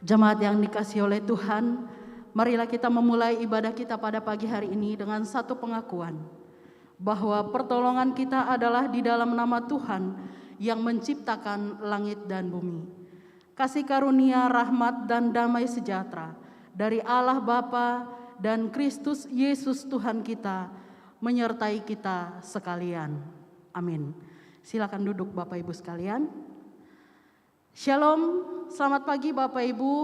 Jemaat yang dikasihi oleh Tuhan, marilah kita memulai ibadah kita pada pagi hari ini dengan satu pengakuan bahwa pertolongan kita adalah di dalam nama Tuhan yang menciptakan langit dan bumi. Kasih karunia, rahmat, dan damai sejahtera dari Allah Bapa dan Kristus Yesus Tuhan kita menyertai kita sekalian. Amin. Silakan duduk Bapak Ibu sekalian. Shalom, selamat pagi Bapak Ibu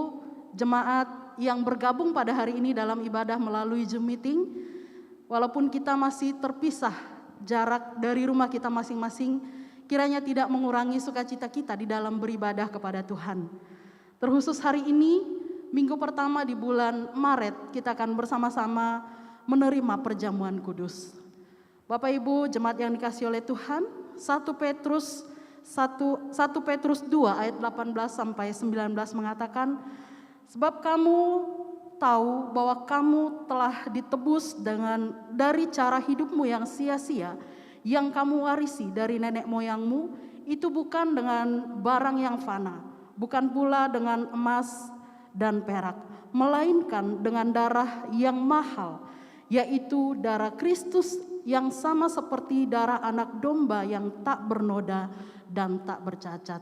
jemaat yang bergabung pada hari ini dalam ibadah melalui Zoom meeting. Walaupun kita masih terpisah jarak dari rumah kita masing-masing, kiranya tidak mengurangi sukacita kita di dalam beribadah kepada Tuhan. Terkhusus hari ini, minggu pertama di bulan Maret, kita akan bersama-sama menerima perjamuan kudus. Bapak Ibu jemaat yang dikasihi oleh Tuhan, 1 Petrus 2 ayat 18 sampai 19 mengatakan, sebab kamu tahu bahwa kamu telah ditebus dari cara hidupmu yang sia-sia yang kamu warisi dari nenek moyangmu, itu bukan dengan barang yang fana, bukan pula dengan emas dan perak, melainkan dengan darah yang mahal, yaitu darah Kristus yang sama seperti darah anak domba yang tak bernoda dan tak bercacat.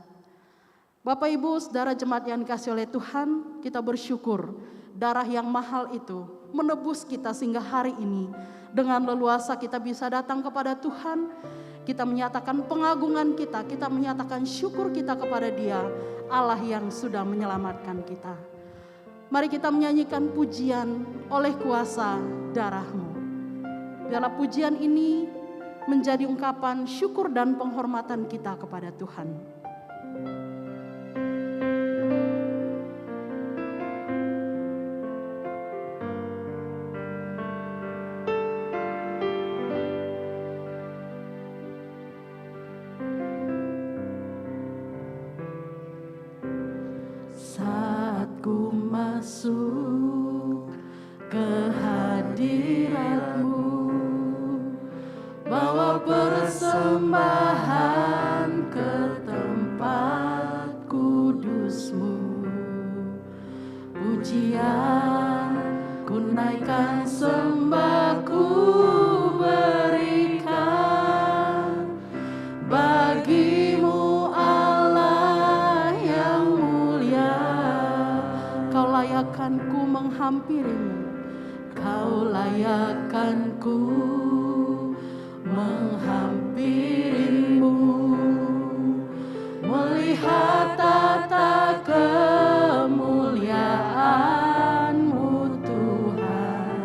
Bapak Ibu saudara jemaat yang dikasihi oleh Tuhan, kita bersyukur darah yang mahal itu menebus kita sehingga hari ini dengan leluasa kita bisa datang kepada Tuhan. Kita menyatakan pengagungan kita menyatakan syukur kita kepada Dia, Allah yang sudah menyelamatkan kita. Mari kita menyanyikan pujian oleh kuasa darah-Mu. Biarlah pujian ini menjadi ungkapan syukur dan penghormatan kita kepada Tuhan. Saat ku masuk ke hadirat-Mu, bawa persembahan ke tempat kudus-Mu, pujian ku naikkan, sembah ku berikan bagi-Mu Allah yang mulia. Kau layakkan ku menghampiri-Mu, Kau layakkan ku menghampiri-Mu, melihat tata kemuliaan-Mu Tuhan.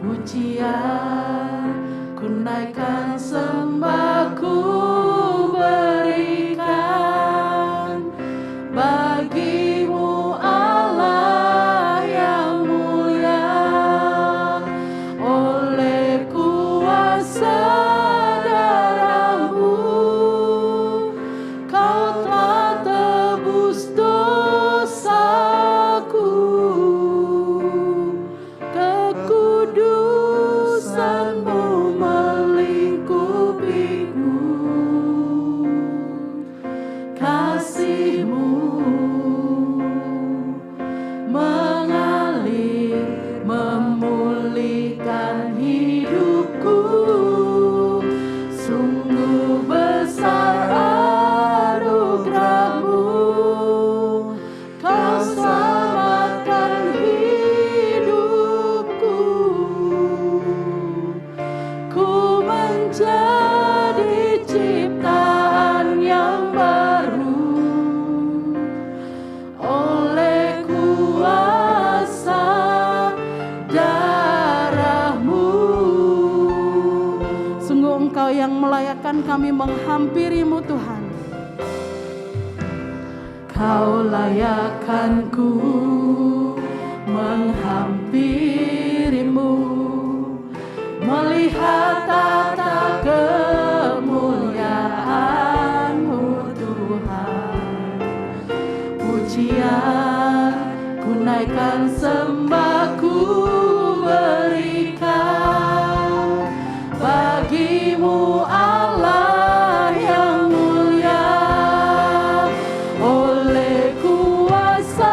Pujian ku naikkan, sembah ku berikan bagi-Mu Allah yang mulia. Oleh kuasa darah-Mu, Kau telah tebus dosaku. Kekudusan-Mu melingkupiku, kasih-Mu mengalir memulihkan hidupku. Sungguh besar anugerah-Mu, Kau selamatkan hidupku. Ku menjadi ciptaan yang baru oleh kuasa darah-Mu. Sungguh Engkau yang melayakkan kami menghampiri-Mu Tuhan. Kau layakkan ku menghampiri-Mu, melihat tata kemuliaan-Mu Tuhan. Pujian ku naikkan, sembah ku berikan bagi-Mu Allah yang mulia. Oleh kuasa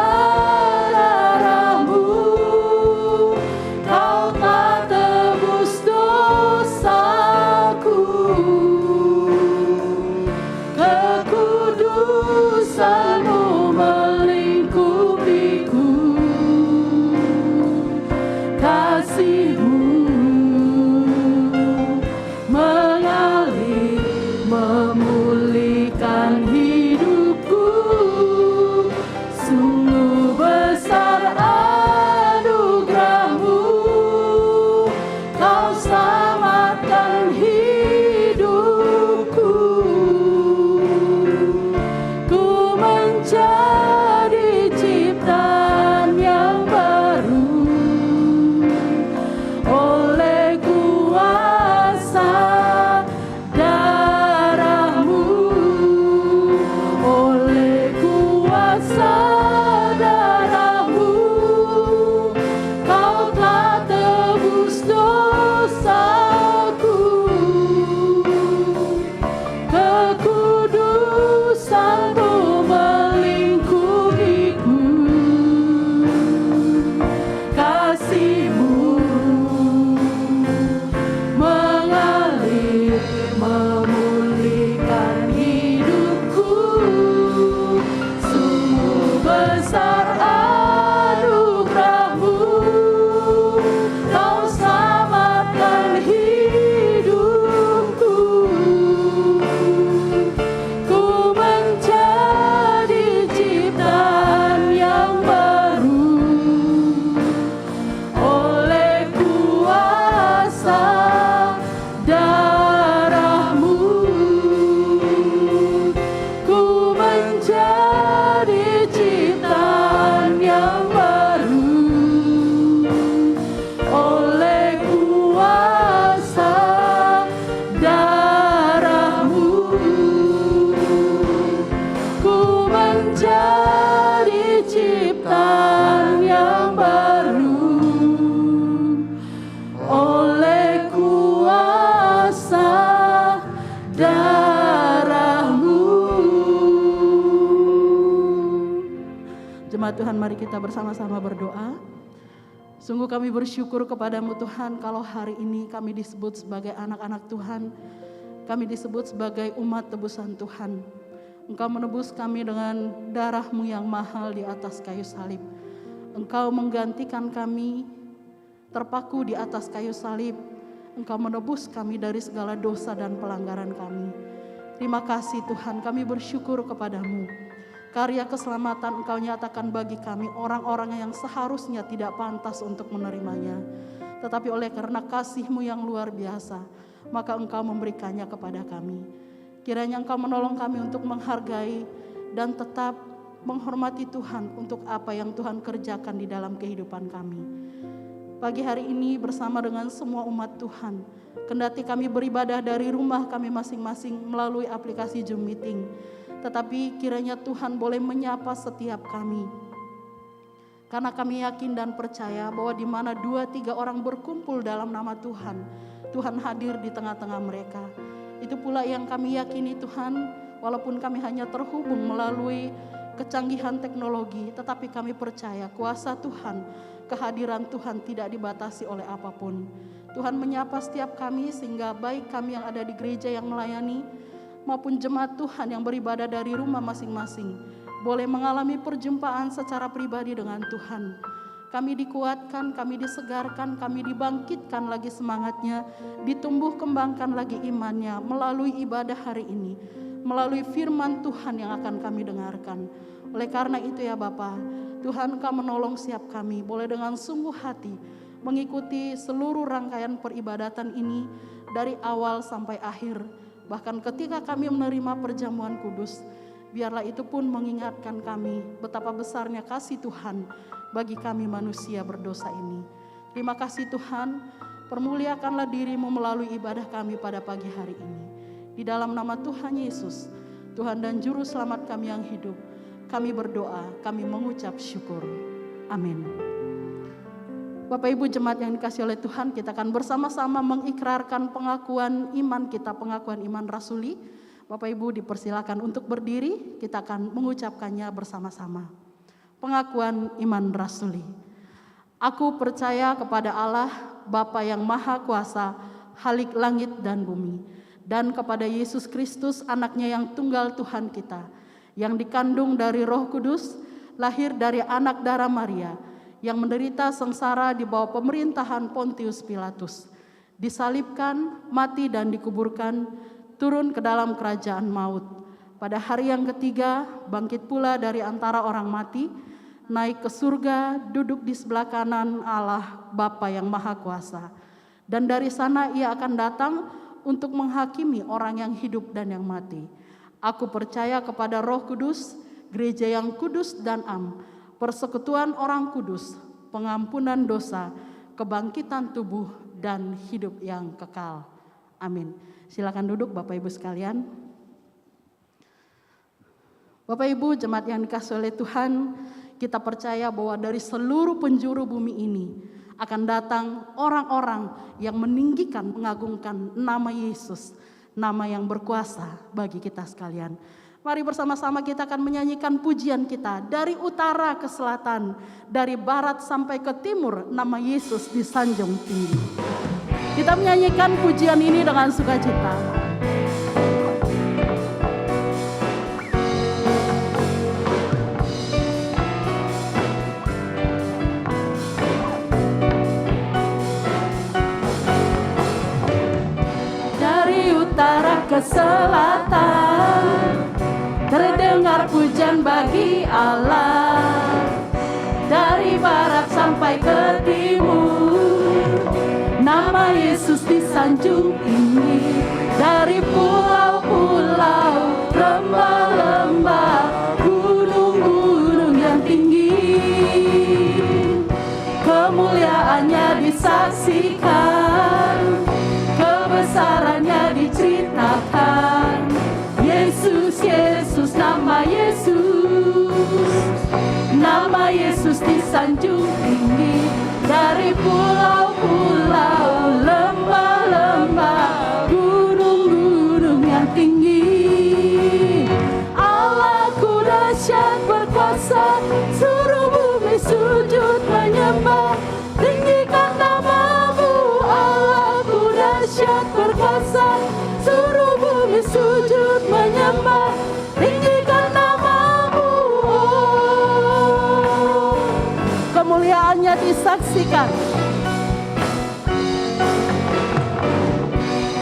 jemaat Tuhan, mari kita bersama-sama berdoa. Sungguh kami bersyukur kepadamu Tuhan, kalau hari ini kami disebut sebagai anak-anak Tuhan, kami disebut sebagai umat tebusan Tuhan. Engkau menebus kami dengan darah-Mu yang mahal di atas kayu salib. Engkau menggantikan kami terpaku di atas kayu salib. Engkau menebus kami dari segala dosa dan pelanggaran kami. Terima kasih Tuhan, kami bersyukur kepadamu. Karya keselamatan Engkau nyatakan bagi kami, orang-orang yang seharusnya tidak pantas untuk menerimanya. Tetapi oleh karena kasih-Mu yang luar biasa, maka Engkau memberikannya kepada kami. Kiranya Engkau menolong kami untuk menghargai dan tetap menghormati Tuhan untuk apa yang Tuhan kerjakan di dalam kehidupan kami. Pagi hari ini bersama dengan semua umat Tuhan, kendati kami beribadah dari rumah kami masing-masing melalui aplikasi Zoom Meeting, tetapi kiranya Tuhan boleh menyapa setiap kami. Karena kami yakin dan percaya bahwa di mana 2-3 orang berkumpul dalam nama Tuhan, Tuhan hadir di tengah-tengah mereka. Itu pula yang kami yakini Tuhan, walaupun kami hanya terhubung melalui kecanggihan teknologi, tetapi kami percaya kuasa Tuhan, kehadiran Tuhan tidak dibatasi oleh apapun. Tuhan menyapa setiap kami sehingga baik kami yang ada di gereja yang melayani maupun jemaat Tuhan yang beribadah dari rumah masing-masing boleh mengalami perjumpaan secara pribadi dengan Tuhan. Kami dikuatkan, kami disegarkan, kami dibangkitkan lagi semangatnya, ditumbuh kembangkan lagi imannya melalui ibadah hari ini, melalui firman Tuhan yang akan kami dengarkan. Oleh karena itu ya Bapa, Tuhan Engkau menolong setiap kami, boleh dengan sungguh hati mengikuti seluruh rangkaian peribadatan ini dari awal sampai akhir. Bahkan ketika kami menerima perjamuan kudus, biarlah itu pun mengingatkan kami betapa besarnya kasih Tuhan bagi kami manusia berdosa ini. Terima kasih Tuhan, permuliakanlah diri-Mu melalui ibadah kami pada pagi hari ini. Di dalam nama Tuhan Yesus, Tuhan dan Juru Selamat kami yang hidup, kami berdoa, kami mengucap syukur. Amin. Bapak Ibu jemaat yang dikasihi oleh Tuhan, kita akan bersama-sama mengikrarkan pengakuan iman kita, pengakuan iman rasuli. Bapak Ibu dipersilakan untuk berdiri, kita akan mengucapkannya bersama-sama. Pengakuan iman rasuli. Aku percaya kepada Allah, Bapa yang Maha Kuasa, Khalik langit dan bumi, dan kepada Yesus Kristus, anaknya yang tunggal Tuhan kita, yang dikandung dari Roh Kudus, lahir dari anak darah Maria, yang menderita sengsara di bawah pemerintahan Pontius Pilatus, disalibkan, mati dan dikuburkan, turun ke dalam kerajaan maut. Pada hari yang ketiga, bangkit pula dari antara orang mati, naik ke surga, duduk di sebelah kanan Allah Bapa yang Maha Kuasa. Dan dari sana Ia akan datang untuk menghakimi orang yang hidup dan yang mati. Aku percaya kepada Roh Kudus, gereja yang kudus dan am, persekutuan orang kudus, pengampunan dosa, kebangkitan tubuh, dan hidup yang kekal. Amin. Silakan duduk Bapak Ibu sekalian. Bapak Ibu jemaat yang dikasihi oleh Tuhan, kita percaya bahwa dari seluruh penjuru bumi ini akan datang orang-orang yang meninggikan, mengagungkan nama Yesus, nama yang berkuasa bagi kita sekalian. Mari bersama-sama kita akan menyanyikan pujian kita dari utara ke selatan, dari barat sampai ke timur, nama Yesus disanjung tinggi. Kita menyanyikan pujian ini dengan sukacita. Dari utara ke selatan, terdengar pujian bagi Allah. Dari barat sampai ke timur, nama Yesus disanjung tinggi. Dari pulau-pulau, lembah-lembah, gunung-gunung yang tinggi, kemuliaannya disaksikan, kebesarannya diceritakan. Yesus, Yesus, nama Yesus disanjung tinggi. Dari pulau-pulau, lembah-lembah, gunung-gunung yang tinggi, Allahku dahsyat berkuasa, suruh haleluya.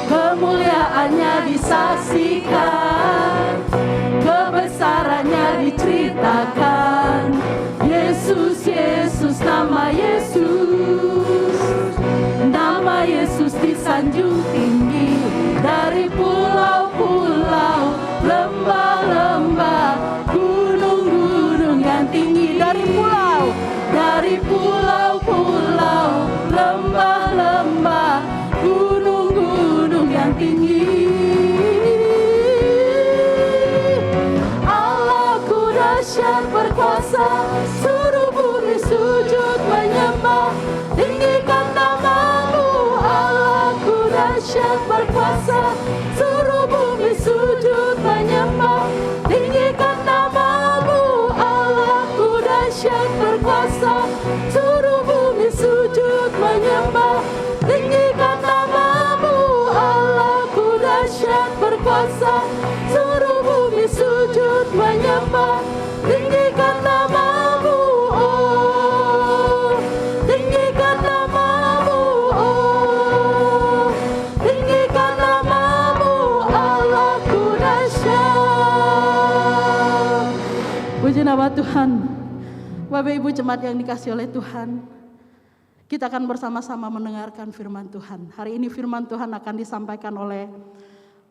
Kemuliaannya disaksikan, kebesarannya diceritakan. Yesus, Yesus, nama Yesus. Nama Yesus disanjung tinggi dari pulau-pulau, lembah-lembah, gunung-gunung yang tinggi. Dari pulau-pulau, lembah-lembah, gunung-gunung yang tinggi. Allahku dahsyat berkuasa, suruh bumi sujud menyembah, tinggikan namamu. Allahku dahsyat berkuasa, suruh bumi sujud menyembah, tinggikan namamu. Allahku dahsyat berkuasa, suruh bumi sujud menyembah, tinggikan namamu. Allahku dahsyat berkuasa, suruh bumi sujud menyembah, tinggikan namamu. Oh, tinggikan namamu. Oh, tinggikan namamu. Allahku dahsyat. Puji nama Tuhan. Bapak Ibu jemaat yang dikasihi oleh Tuhan, kita akan bersama-sama mendengarkan firman Tuhan. Hari ini firman Tuhan akan disampaikan oleh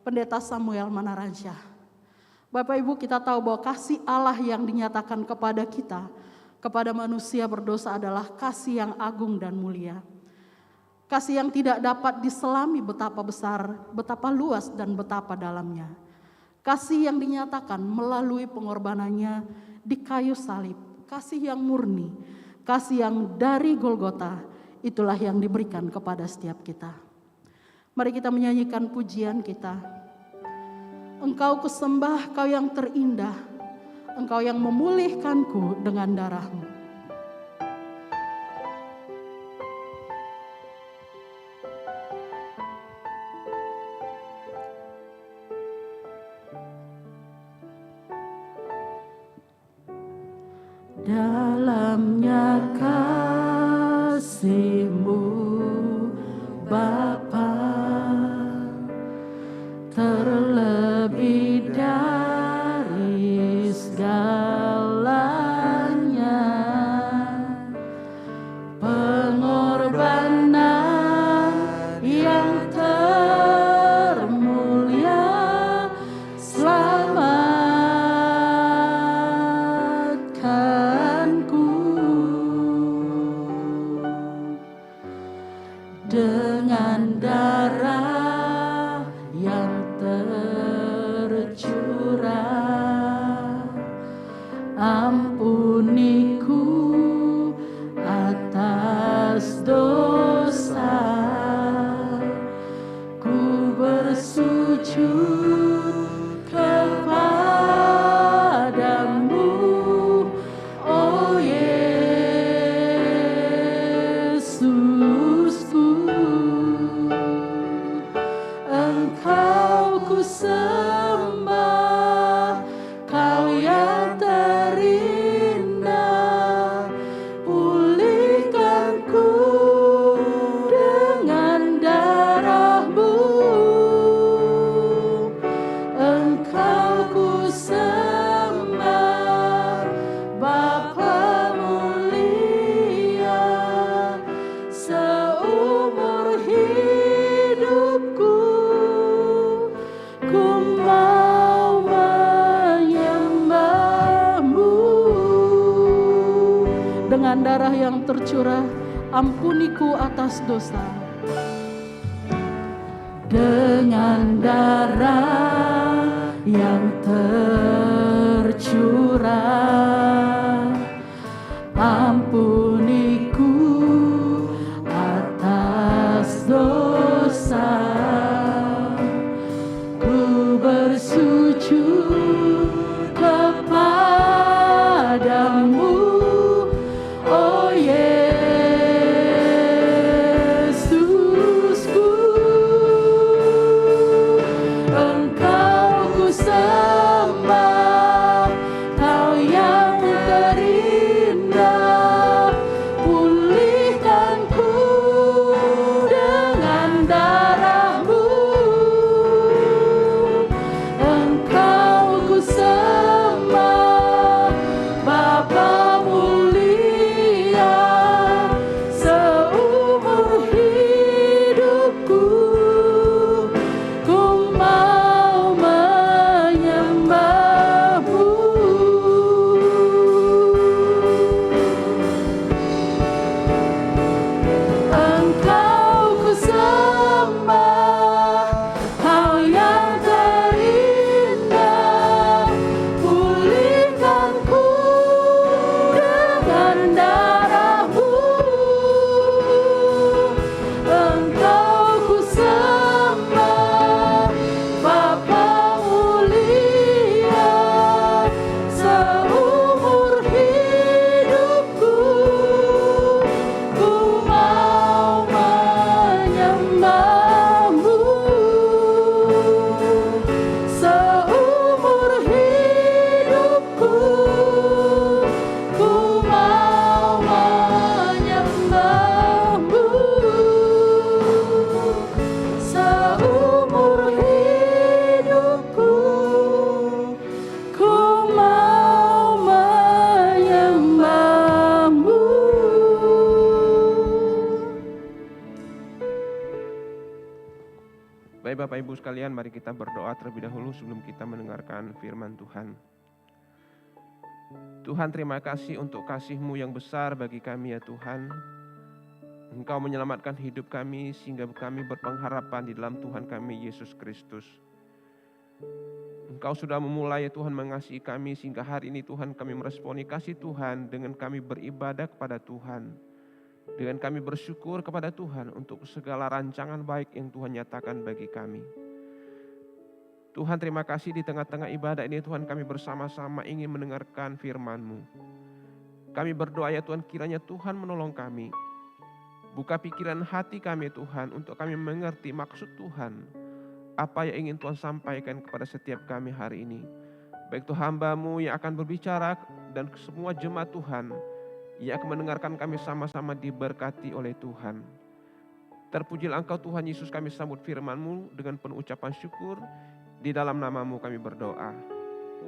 Pendeta Samuel Manaransyah. Bapak Ibu, kita tahu bahwa kasih Allah yang dinyatakan kepada kita, kepada manusia berdosa adalah kasih yang agung dan mulia. Kasih yang tidak dapat diselami betapa besar, betapa luas dan betapa dalamnya. Kasih yang dinyatakan melalui pengorbanannya di kayu salib. Kasih yang murni, kasih yang dari Golgota, itulah yang diberikan kepada setiap kita. Mari kita menyanyikan pujian kita. Engkau kusembah, Kau yang terindah, Engkau yang memulihkanku dengan darah-Mu. Dalamnya kasih-Mu Bapa, terlebih dari segalanya, pengorbanan yang termulia, dengan darah yang tercurah, ampuniku atas dosa, ku bersujud kepadamu, oh Yesusku. Engkau ku sembah, Kau yang terindah, pulihkanku dengan darah-Mu. Engkau ku sembah, Bapa mulia, seumur hidupku ku mau menyembah-Mu. Dengan darah yang tercurah, ampuniku atas dosa. Dengan darah yang tercurah, ampuniku atas dosa, ku bersujud kepadamu, oh Yesusku. Engkau ku sembah, Kau yang Baik Bapak Ibu sekalian, mari kita berdoa terlebih dahulu sebelum kita mendengarkan firman Tuhan. Tuhan, terima kasih untuk kasih-Mu yang besar bagi kami ya Tuhan. Engkau menyelamatkan hidup kami sehingga kami berpengharapan di dalam Tuhan kami Yesus Kristus. Engkau sudah memulai ya Tuhan mengasihi kami sehingga hari ini Tuhan kami meresponi kasih Tuhan dengan kami beribadah kepada Tuhan. Dengan kami bersyukur kepada Tuhan untuk segala rancangan baik yang Tuhan nyatakan bagi kami. Tuhan, terima kasih di tengah-tengah ibadah ini Tuhan kami bersama-sama ingin mendengarkan firman-Mu. Kami berdoa ya Tuhan, kiranya Tuhan menolong kami. Buka pikiran hati kami Tuhan untuk kami mengerti maksud Tuhan. Apa yang ingin Tuhan sampaikan kepada setiap kami hari ini. Baik itu hamba-Mu yang akan berbicara dan semua jemaat Tuhan yang akan mendengarkan kami sama-sama diberkati oleh Tuhan. Terpujilah Engkau Tuhan Yesus, kami sambut firman-Mu dengan penuh ucapan syukur. Di dalam nama-Mu kami berdoa.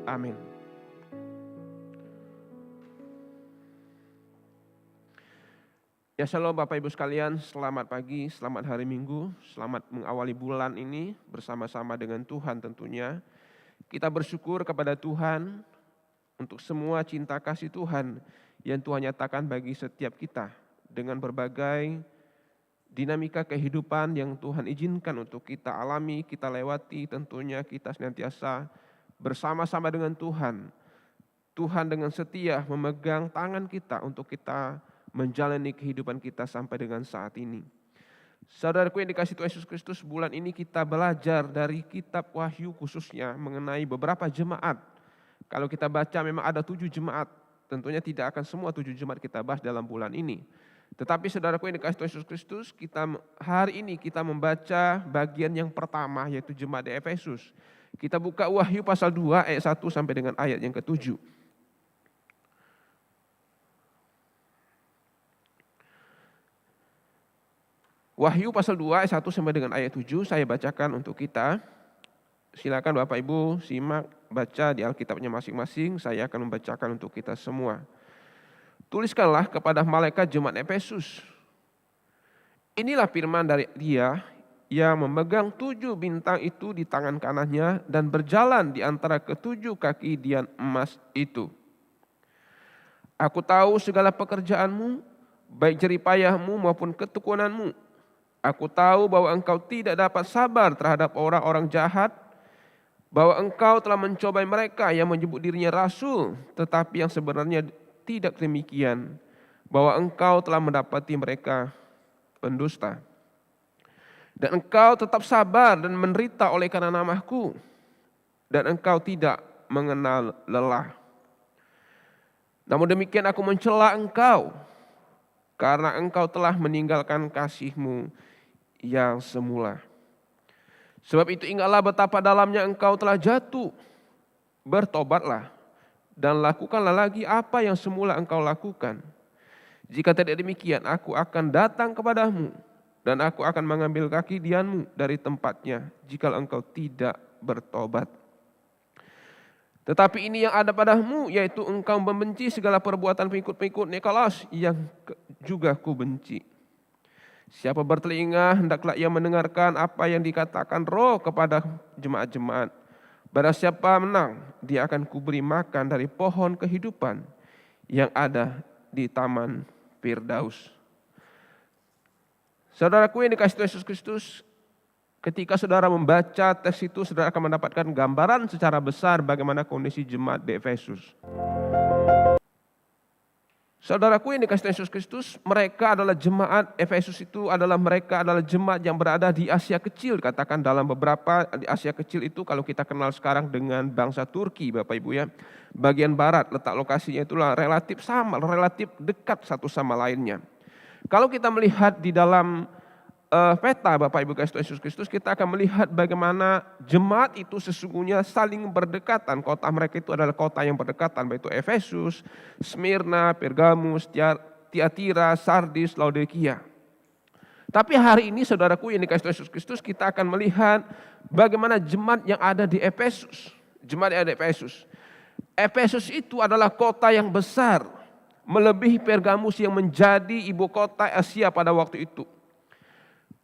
Amin. Ya shalom Bapak Ibu sekalian, selamat pagi, selamat hari Minggu, selamat mengawali bulan ini bersama-sama dengan Tuhan tentunya. Kita bersyukur kepada Tuhan untuk semua cinta kasih Tuhan yang Tuhan nyatakan bagi setiap kita dengan berbagai dinamika kehidupan yang Tuhan izinkan untuk kita alami, kita lewati, tentunya kita senantiasa bersama-sama dengan Tuhan. Tuhan dengan setia memegang tangan kita untuk kita menjalani kehidupan kita sampai dengan saat ini. Saudaraku yang dikasihi Tuhan Yesus Kristus, bulan ini kita belajar dari kitab Wahyu khususnya mengenai beberapa jemaat. Kalau kita baca memang ada 7 jemaat, tentunya tidak akan semua 7 jemaat kita bahas dalam bulan ini. Tetapi saudaraku yang dikasihi Tuhan Yesus Kristus, hari ini kita membaca bagian yang pertama yaitu jemaat di Efesus. Kita buka Wahyu pasal 2 ayat 1 sampai dengan ayat yang ke-7. Wahyu pasal 2 ayat 1 sampai dengan ayat 7 saya bacakan untuk kita. Silakan Bapak Ibu simak, baca di Alkitabnya masing-masing, saya akan membacakan untuk kita semua. Tuliskanlah kepada malaikat jemaat Efesus. Inilah firman dari Dia yang memegang 7 bintang itu di tangan kanannya dan berjalan di antara ke-7 kaki dian emas itu. Aku tahu segala pekerjaanmu, baik jeripayahmu maupun ketekunanmu. Aku tahu bahwa engkau tidak dapat sabar terhadap orang-orang jahat, bahwa engkau telah mencobai mereka yang menyebut dirinya rasul, tetapi yang sebenarnya tidak demikian, bahwa engkau telah mendapati mereka pendusta. Dan engkau tetap sabar dan menderita oleh karena namaku, dan engkau tidak mengenal lelah. Namun demikian aku mencela engkau, karena engkau telah meninggalkan kasih-Mu yang semula. Sebab itu ingatlah betapa dalamnya engkau telah jatuh. Bertobatlah dan lakukanlah lagi apa yang semula engkau lakukan. Jika tidak demikian, aku akan datang kepadamu dan aku akan mengambil kaki dianmu dari tempatnya jika engkau tidak bertobat. Tetapi ini yang ada padamu, yaitu engkau membenci segala perbuatan pengikut-pengikut Nikolaus yang juga ku benci. Siapa bertelinga, hendaklah ia mendengarkan apa yang dikatakan Roh kepada jemaat-jemaat. Barang siapa menang, dia akan kuberi makan dari pohon kehidupan yang ada di Taman Firdaus. Saudaraku yang dikasihi Tuhan Yesus Kristus, ketika saudara membaca teks itu, saudara akan mendapatkan gambaran secara besar bagaimana kondisi jemaat di Efesus. Saudaraku yang dikasihi Tuhan Yesus Kristus, mereka adalah jemaat Efesus itu mereka adalah jemaat yang berada di Asia Kecil, katakan dalam beberapa di Asia Kecil itu kalau kita kenal sekarang dengan bangsa Turki, Bapak Ibu ya. Bagian barat, letak lokasinya itulah relatif sama, relatif dekat satu sama lainnya. Kalau kita melihat di dalam peta Bapak Ibu Tuhan Yesus Kristus, kita akan melihat bagaimana jemaat itu sesungguhnya saling berdekatan. Kota mereka itu adalah kota yang berdekatan, baik itu Efesus, Smyrna, Pergamus, Tiatira, Sardis, Laodikia. Tapi hari ini saudaraku yang dikasihi Tuhan Yesus Kristus, kita akan melihat bagaimana jemaat yang ada di Efesus. Jemaat yang ada di Efesus. Efesus itu adalah kota yang besar, melebihi Pergamus yang menjadi ibu kota Asia pada waktu itu.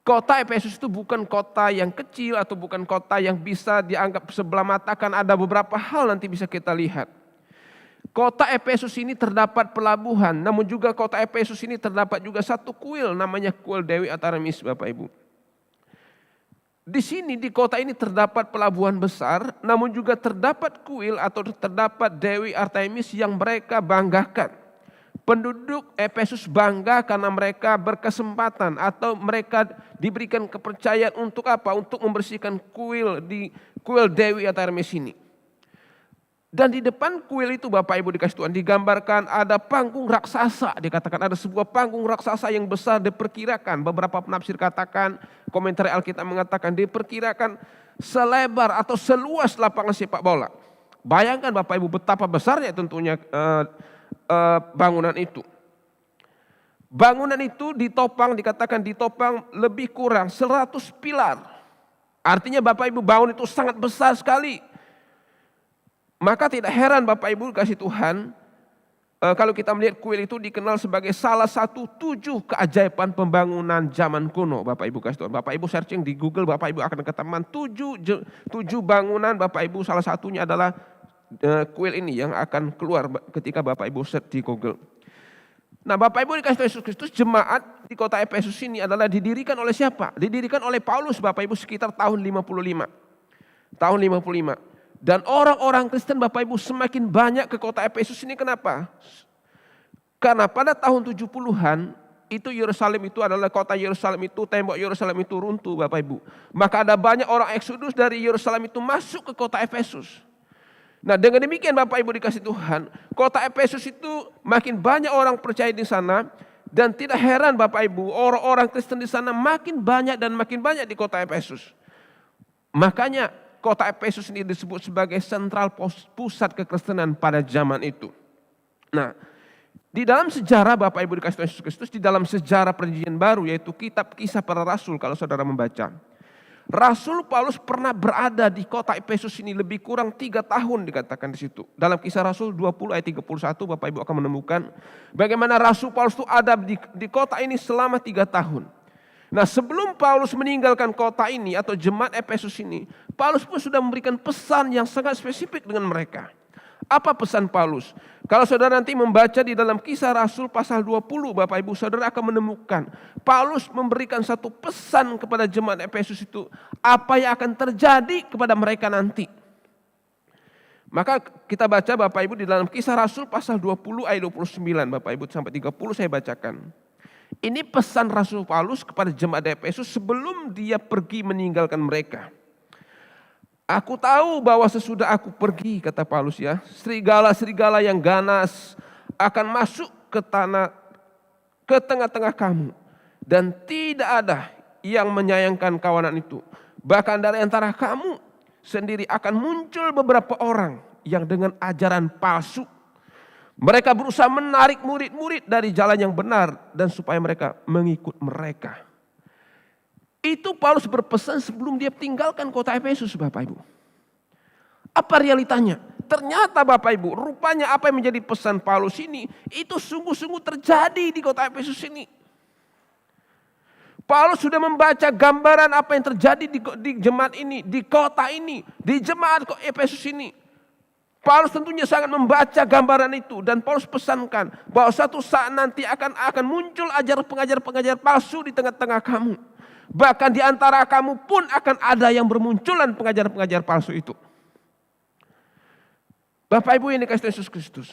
Kota Efesus itu bukan kota yang kecil atau bukan kota yang bisa dianggap sebelah mata, kan ada beberapa hal nanti bisa kita lihat. Kota Efesus ini terdapat pelabuhan, namun juga kota Efesus ini terdapat juga satu kuil namanya kuil Dewi Artemis, Bapak Ibu. Di sini di kota ini terdapat pelabuhan besar, namun juga terdapat kuil atau terdapat Dewi Artemis yang mereka banggakan. Penduduk Efesus bangga karena mereka berkesempatan atau mereka diberikan kepercayaan untuk apa? Untuk membersihkan kuil di kuil Dewi Artemis ini. Dan di depan kuil itu Bapak Ibu dikasih Tuhan digambarkan ada panggung raksasa. Dikatakan ada sebuah panggung raksasa yang besar, diperkirakan. Beberapa penafsir katakan, komentar Alkitab mengatakan diperkirakan selebar atau seluas lapangan sepak bola. Bayangkan Bapak Ibu betapa besarnya tentunya bangunan itu. Bangunan itu ditopang, dikatakan ditopang lebih kurang 100 pilar. Artinya Bapak Ibu bangun itu sangat besar sekali. Maka tidak heran Bapak Ibu kasih Tuhan, kalau kita melihat kuil itu dikenal sebagai salah satu 7 keajaiban pembangunan zaman kuno. Bapak Ibu kasih Tuhan, Bapak Ibu searching di Google, Bapak Ibu akan ketemuan 7 bangunan. Bapak Ibu salah satunya adalah kuil ini yang akan keluar ketika Bapak Ibu search di Google. Nah Bapak Ibu dikasih Tuhan Yesus Kristus, jemaat di kota Efesus ini adalah didirikan oleh siapa? Didirikan oleh Paulus Bapak Ibu sekitar tahun 55. Tahun 55. Dan orang-orang Kristen Bapak Ibu semakin banyak ke kota Efesus ini, kenapa? Karena pada tahun 70-an itu Yerusalem itu adalah kota Yerusalem itu, tembok Yerusalem itu runtuh Bapak Ibu. Maka ada banyak orang eksodus dari Yerusalem itu masuk ke kota Efesus. Nah dengan demikian Bapak Ibu dikasih Tuhan, kota Efesus itu makin banyak orang percaya di sana. Dan tidak heran Bapak Ibu, orang-orang Kristen di sana makin banyak dan makin banyak di kota Efesus. Makanya kota Efesus ini disebut sebagai sentral pusat kekristenan pada zaman itu. Nah, di dalam sejarah Bapak Ibu dikasih Tuhan Yesus Kristus, di dalam sejarah Perjanjian Baru yaitu kitab Kisah Para Rasul kalau saudara membaca. Rasul Paulus pernah berada di kota Efesus ini lebih kurang 3 tahun dikatakan di situ. Dalam Kisah Rasul 20 ayat 31 Bapak Ibu akan menemukan bagaimana Rasul Paulus itu ada di kota ini selama 3 tahun. Nah sebelum Paulus meninggalkan kota ini atau jemaat Efesus ini, Paulus pun sudah memberikan pesan yang sangat spesifik dengan mereka. Apa pesan Paulus? Kalau saudara nanti membaca di dalam Kisah Rasul pasal 20, Bapak Ibu saudara akan menemukan Paulus memberikan satu pesan kepada jemaat Efesus itu, apa yang akan terjadi kepada mereka nanti. Maka kita baca Bapak Ibu di dalam Kisah Rasul pasal 20 ayat 29 Bapak Ibu sampai 30 saya bacakan. Ini pesan Rasul Paulus kepada jemaat Efesus sebelum dia pergi meninggalkan mereka. Aku tahu bahwa sesudah aku pergi, kata Paulus ya, serigala-serigala yang ganas akan masuk ke tengah-tengah kamu. Dan tidak ada yang menyayangkan kawanan itu. Bahkan dari antara kamu sendiri akan muncul beberapa orang yang dengan ajaran palsu. Mereka berusaha menarik murid-murid dari jalan yang benar dan supaya mereka mengikut mereka. Itu Paulus berpesan sebelum dia tinggalkan kota Efesus Bapak Ibu. Apa realitanya? Ternyata Bapak Ibu, rupanya apa yang menjadi pesan Paulus ini, itu sungguh-sungguh terjadi di kota Efesus ini. Paulus sudah membaca gambaran apa yang terjadi di jemaat ini, di kota ini, di jemaat Efesus ini. Paulus tentunya sangat membaca gambaran itu dan Paulus pesankan bahwa suatu saat nanti akan muncul pengajar-pengajar palsu di tengah-tengah kamu. Bahkan di antara kamu pun akan ada yang bermunculan pengajar-pengajar palsu itu. Bapak Ibu yang dikasih Yesus Kristus.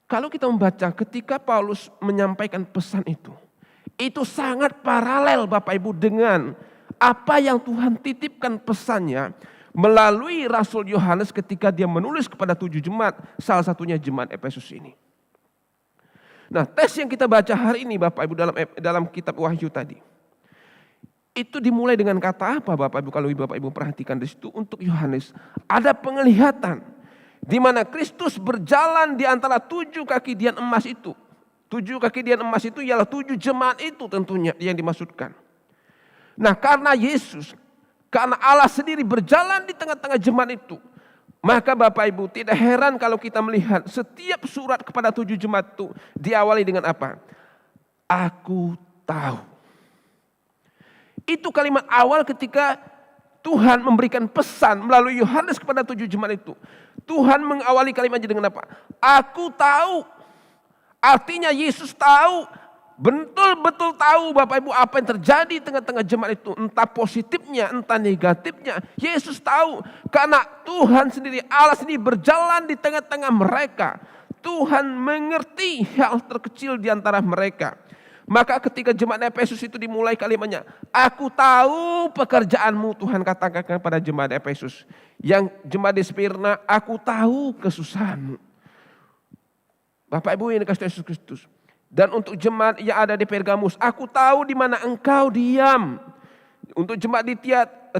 Kalau kita membaca ketika Paulus menyampaikan pesan itu sangat paralel Bapak Ibu dengan apa yang Tuhan titipkan pesannya melalui Rasul Yohanes ketika dia menulis kepada 7 jemaat, salah satunya jemaat Efesus ini. Nah, teks yang kita baca hari ini Bapak Ibu dalam kitab Wahyu tadi. Itu dimulai dengan kata apa Bapak Ibu? Kalau Bapak Ibu perhatikan di situ untuk Yohanes ada penglihatan di mana Kristus berjalan di antara 7 kaki dian emas itu. 7 kaki dian emas itu ialah 7 jemaat itu tentunya yang dimaksudkan. Nah karena Allah sendiri berjalan di tengah-tengah jemaat itu. Maka Bapak Ibu tidak heran kalau kita melihat setiap surat kepada 7 jemaat itu diawali dengan apa? aku tahu. Itu kalimat awal ketika Tuhan memberikan pesan melalui Yohanes kepada 7 jemaat itu. Tuhan mengawali kalimatnya dengan apa? Aku tahu. Artinya Yesus tahu. Betul-betul tahu Bapak Ibu apa yang terjadi di tengah-tengah jemaat itu. Entah positifnya, entah negatifnya. Yesus tahu. Karena Tuhan sendiri, Allah sendiri berjalan di tengah-tengah mereka. Tuhan mengerti hal terkecil di antara mereka. Maka ketika jemaat Efesus itu dimulai kalimatnya, aku tahu pekerjaanmu, Tuhan katakan kepada jemaat Efesus. Yang jemaat di Smyrna, aku tahu kesusahanmu. Bapak Ibu yang dikasihi Yesus Kristus. Dan untuk jemaat yang ada di Pergamus, aku tahu di mana engkau diam. Untuk jemaat di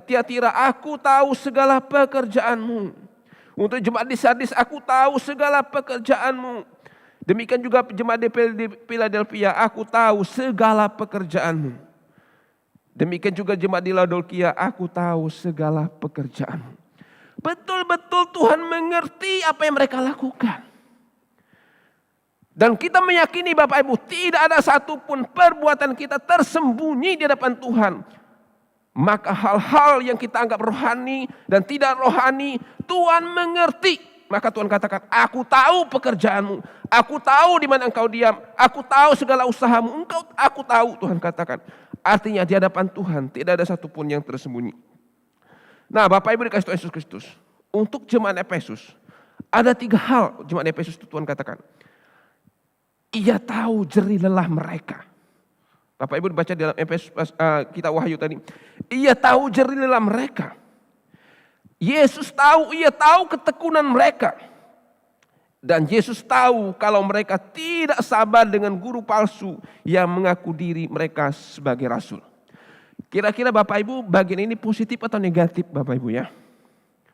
Tiatira, aku tahu segala pekerjaanmu. Untuk jemaat di Sardis, aku tahu segala pekerjaanmu. Demikian juga jemaat di Philadelphia, aku tahu segala pekerjaanmu. Demikian juga jemaat di Laodikia, aku tahu segala pekerjaanmu. Betul-betul Tuhan mengerti apa yang mereka lakukan. Dan kita meyakini Bapak Ibu, tidak ada satupun perbuatan kita tersembunyi di hadapan Tuhan. Maka hal-hal yang kita anggap rohani dan tidak rohani, Tuhan mengerti. Maka Tuhan katakan, aku tahu pekerjaanmu. Aku tahu di mana engkau diam. Aku tahu segala usahamu. Aku tahu, Tuhan katakan. Artinya di hadapan Tuhan tidak ada satupun yang tersembunyi. Nah Bapak Ibu dikasih Tuhan Yesus Kristus. Untuk jemaat Efesus, ada 3 hal jemaat Efesus itu Tuhan katakan. Ia tahu jerih lelah mereka. Bapak Ibu baca dalam Efesus kitab Wahyu tadi. Ia tahu jerih lelah mereka. Yesus tahu, ia tahu ketekunan mereka. Dan Yesus tahu kalau mereka tidak sabar dengan guru palsu yang mengaku diri mereka sebagai rasul. Kira-kira Bapak Ibu bagian ini positif atau negatif Bapak Ibu ya?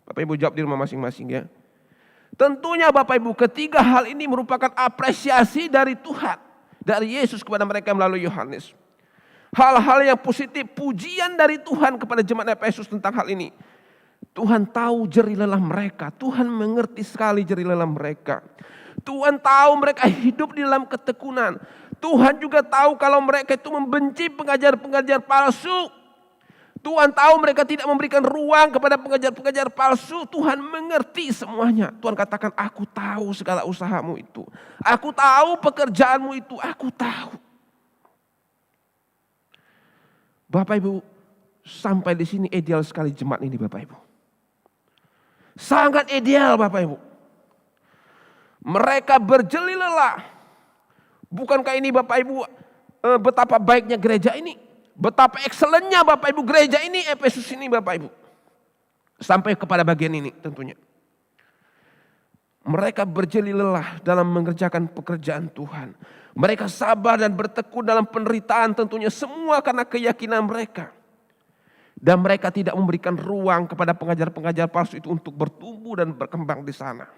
Bapak Ibu jawab di rumah masing-masing ya. Tentunya Bapak Ibu ketiga hal ini merupakan apresiasi dari Tuhan. Dari Yesus kepada mereka melalui Yohanes. Hal-hal yang positif, pujian dari Tuhan kepada jemaat Efesus tentang hal ini. Tuhan tahu jerih lelah mereka. Tuhan mengerti sekali jerih lelah mereka. Tuhan tahu mereka hidup di dalam ketekunan. Tuhan juga tahu kalau mereka itu membenci pengajar-pengajar palsu. Tuhan tahu mereka tidak memberikan ruang kepada pengajar-pengajar palsu. Tuhan mengerti semuanya. Tuhan katakan, aku tahu segala usahamu itu. Aku tahu pekerjaanmu itu. Aku tahu. Bapak Ibu, sampai di sini ideal sekali jemaat ini Bapak Ibu. Sangat ideal Bapak Ibu. Mereka berjeli lelah. Bukankah ini Bapak Ibu betapa baiknya gereja ini? Betapa excellennya Bapak Ibu gereja ini, Efesus ini Bapak Ibu. Sampai kepada bagian ini tentunya. Mereka berjeli lelah dalam mengerjakan pekerjaan Tuhan. Mereka sabar dan bertekun dalam penderitaan tentunya semua karena keyakinan mereka. Dan mereka tidak memberikan ruang kepada pengajar-pengajar palsu itu untuk bertumbuh dan berkembang di sana.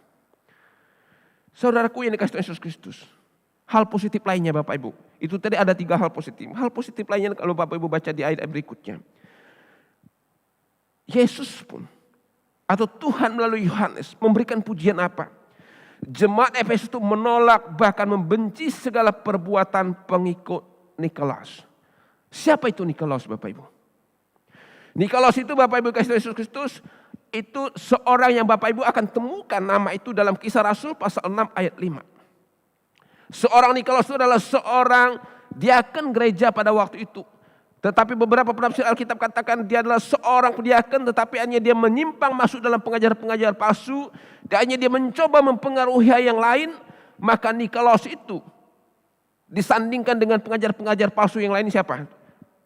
Saudaraku yang dikasih Tuhan Yesus Kristus. Hal positif lainnya Bapak Ibu. Itu tadi ada 3 hal positif. Hal positif lainnya kalau Bapak Ibu baca di ayat berikutnya. Yesus pun atau Tuhan melalui Yohanes memberikan pujian apa? Jemaat Efesus itu menolak bahkan membenci segala perbuatan pengikut Nikolaus. Siapa itu Nikolaus Bapak Ibu? Nikolaus itu Bapak Ibu kasih Yesus Kristus itu seorang yang Bapak Ibu akan temukan nama itu dalam Kisah Rasul pasal 6 ayat 5. Seorang Nikolaus itu adalah seorang diaken gereja pada waktu itu. Tetapi beberapa penafsir Alkitab katakan dia adalah seorang diaken tetapi hanya dia menyimpang masuk dalam pengajar-pengajar palsu. Dan hanya dia mencoba mempengaruhi yang lain. Maka Nikolaus itu disandingkan dengan pengajar-pengajar palsu yang lain siapa?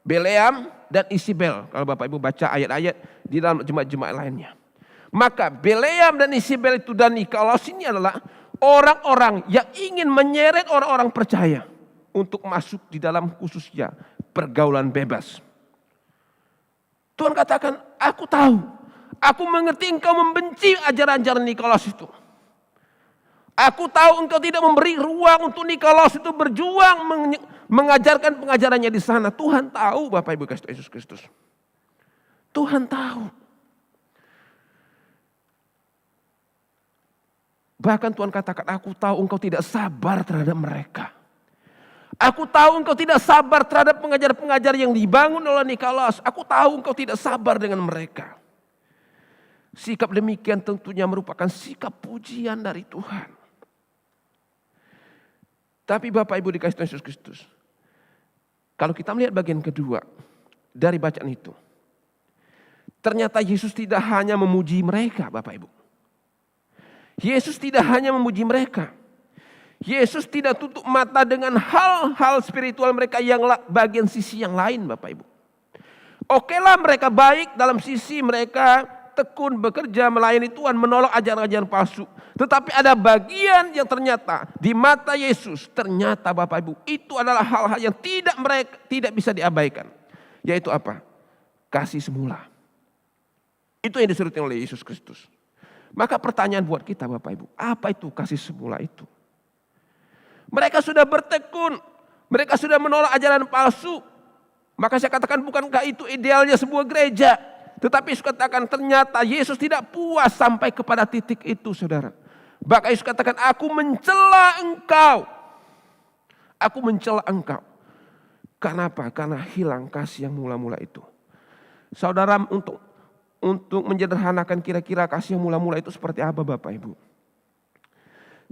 Bileam dan Isabel. Kalau Bapak Ibu baca ayat-ayat di dalam jemaat-jemaat lainnya. Maka Bileam dan Isabel itu dan Nikolaus ini adalah orang-orang yang ingin menyeret orang-orang percaya untuk masuk di dalam khususnya pergaulan bebas. Tuhan katakan, aku tahu, aku mengerti engkau membenci ajaran-ajaran Nikolaus itu. Aku tahu engkau tidak memberi ruang untuk Nikolaus itu berjuang mengajarkan pengajarannya di sana. Tuhan tahu Bapak Ibu kasih Yesus Kristus. Tuhan tahu. Bahkan Tuhan katakan, aku tahu engkau tidak sabar terhadap mereka. Aku tahu engkau tidak sabar terhadap pengajar-pengajar yang dibangun oleh Nikolaus. Aku tahu engkau tidak sabar dengan mereka. Sikap demikian tentunya merupakan sikap pujian dari Tuhan. Tapi Bapak Ibu dikasih Tuhan Yesus Kristus, kalau kita melihat bagian kedua dari bacaan itu, ternyata Yesus tidak hanya memuji mereka, Bapak Ibu. Yesus tidak hanya memuji mereka. Yesus tidak tutup mata dengan hal-hal spiritual mereka yang bagian sisi yang lain, Bapak Ibu. Okelah mereka baik dalam sisi mereka tekun bekerja melayani Tuhan, menolak ajaran-ajaran palsu. Tetapi ada bagian yang ternyata di mata Yesus, ternyata Bapak Ibu, itu adalah hal-hal yang tidak bisa diabaikan. Yaitu apa? Kasih semula. Itu yang disuruhkan oleh Yesus Kristus. Maka pertanyaan buat kita Bapak Ibu, apa itu kasih semula itu? Mereka sudah bertekun, mereka sudah menolak ajaran palsu. Maka saya katakan, bukankah itu idealnya sebuah gereja? Tetapi Yesus katakan ternyata Yesus tidak puas sampai kepada titik itu, saudara. Bahkan Yesus katakan, aku mencela engkau. Aku mencela engkau. Kenapa? Karena hilang kasih yang mula-mula itu. Saudara, untuk menyederhanakan kira-kira kasih yang mula-mula itu seperti apa Bapak Ibu?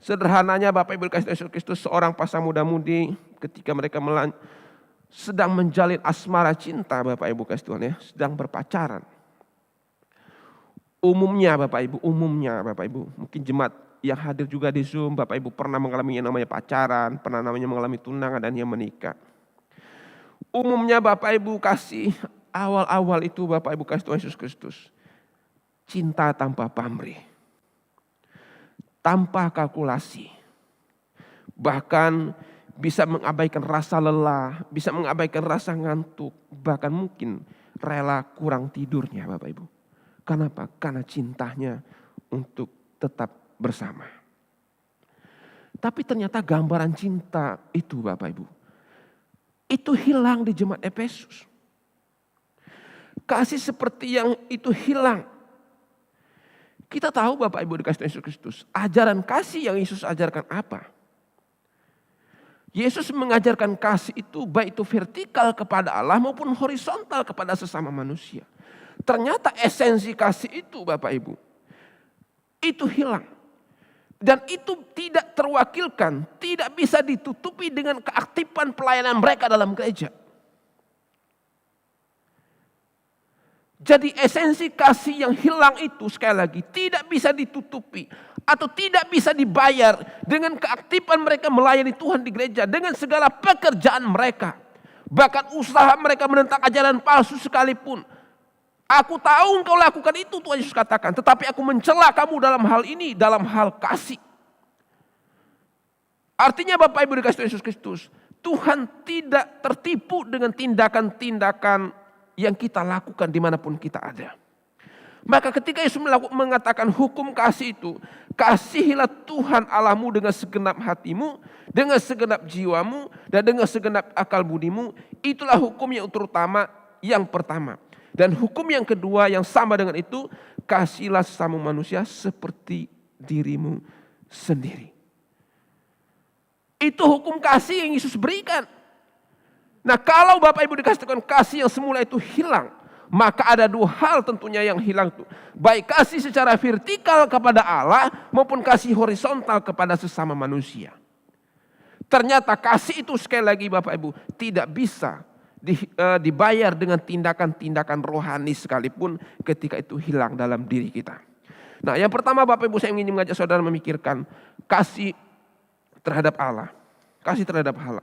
Sederhananya Bapak Ibu dikasih Yesus Kristus, seorang pasang muda-mudi ketika mereka sedang menjalin asmara cinta, Bapak Ibu kasih Tuhan ya, sedang berpacaran. Umumnya Bapak Ibu, mungkin jemaat yang hadir juga di Zoom, Bapak Ibu pernah mengalami yang namanya pacaran, pernah namanya mengalami tunangan dan yang menikah. Umumnya Bapak Ibu kasih awal-awal itu Bapak Ibu kasih Tuhan Yesus Kristus, cinta tanpa pamrih, tanpa kalkulasi, bahkan bisa mengabaikan rasa lelah, bisa mengabaikan rasa ngantuk, bahkan mungkin rela kurang tidurnya Bapak Ibu. Kenapa? Karena cintanya untuk tetap bersama. Tapi ternyata gambaran cinta itu Bapak Ibu, itu hilang di jemaat Efesus. Kasih seperti yang itu hilang. Kita tahu Bapak Ibu dikasih Yesus Kristus, ajaran kasih yang Yesus ajarkan apa? Yesus mengajarkan kasih itu baik itu vertikal kepada Allah maupun horizontal kepada sesama manusia. Ternyata esensi kasih itu Bapak Ibu, itu hilang. Dan itu tidak terwakilkan, tidak bisa ditutupi dengan keaktifan pelayanan mereka dalam gereja. Jadi esensi kasih yang hilang itu sekali lagi tidak bisa ditutupi atau tidak bisa dibayar dengan keaktifan mereka melayani Tuhan di gereja, dengan segala pekerjaan mereka. Bahkan usaha mereka menentang ajaran palsu sekalipun. Aku tahu engkau lakukan itu, Tuhan Yesus katakan, tetapi aku mencela kamu dalam hal ini, dalam hal kasih. Artinya Bapak Ibu dikasih Tuhan Yesus Kristus, Tuhan tidak tertipu dengan tindakan-tindakan yang kita lakukan dimanapun kita ada. Maka ketika Yesus mengatakan hukum kasih itu, kasihilah Tuhan Allahmu dengan segenap hatimu, dengan segenap jiwamu, dan dengan segenap akal budimu. Itulah hukum yang terutama, yang pertama. Dan hukum yang kedua yang sama dengan itu, kasihilah sesama manusia seperti dirimu sendiri. Itu hukum kasih yang Yesus berikan. Nah, kalau Bapak Ibu dikasihkan kasih yang semula itu hilang, maka ada dua hal tentunya yang hilang itu. Baik kasih secara vertikal kepada Allah maupun kasih horizontal kepada sesama manusia. Ternyata kasih itu sekali lagi Bapak Ibu tidak bisa dibayar dengan tindakan-tindakan rohani sekalipun ketika itu hilang dalam diri kita. Nah, yang pertama Bapak Ibu saya ingin mengajak saudara memikirkan kasih terhadap Allah. Kasih terhadap Allah.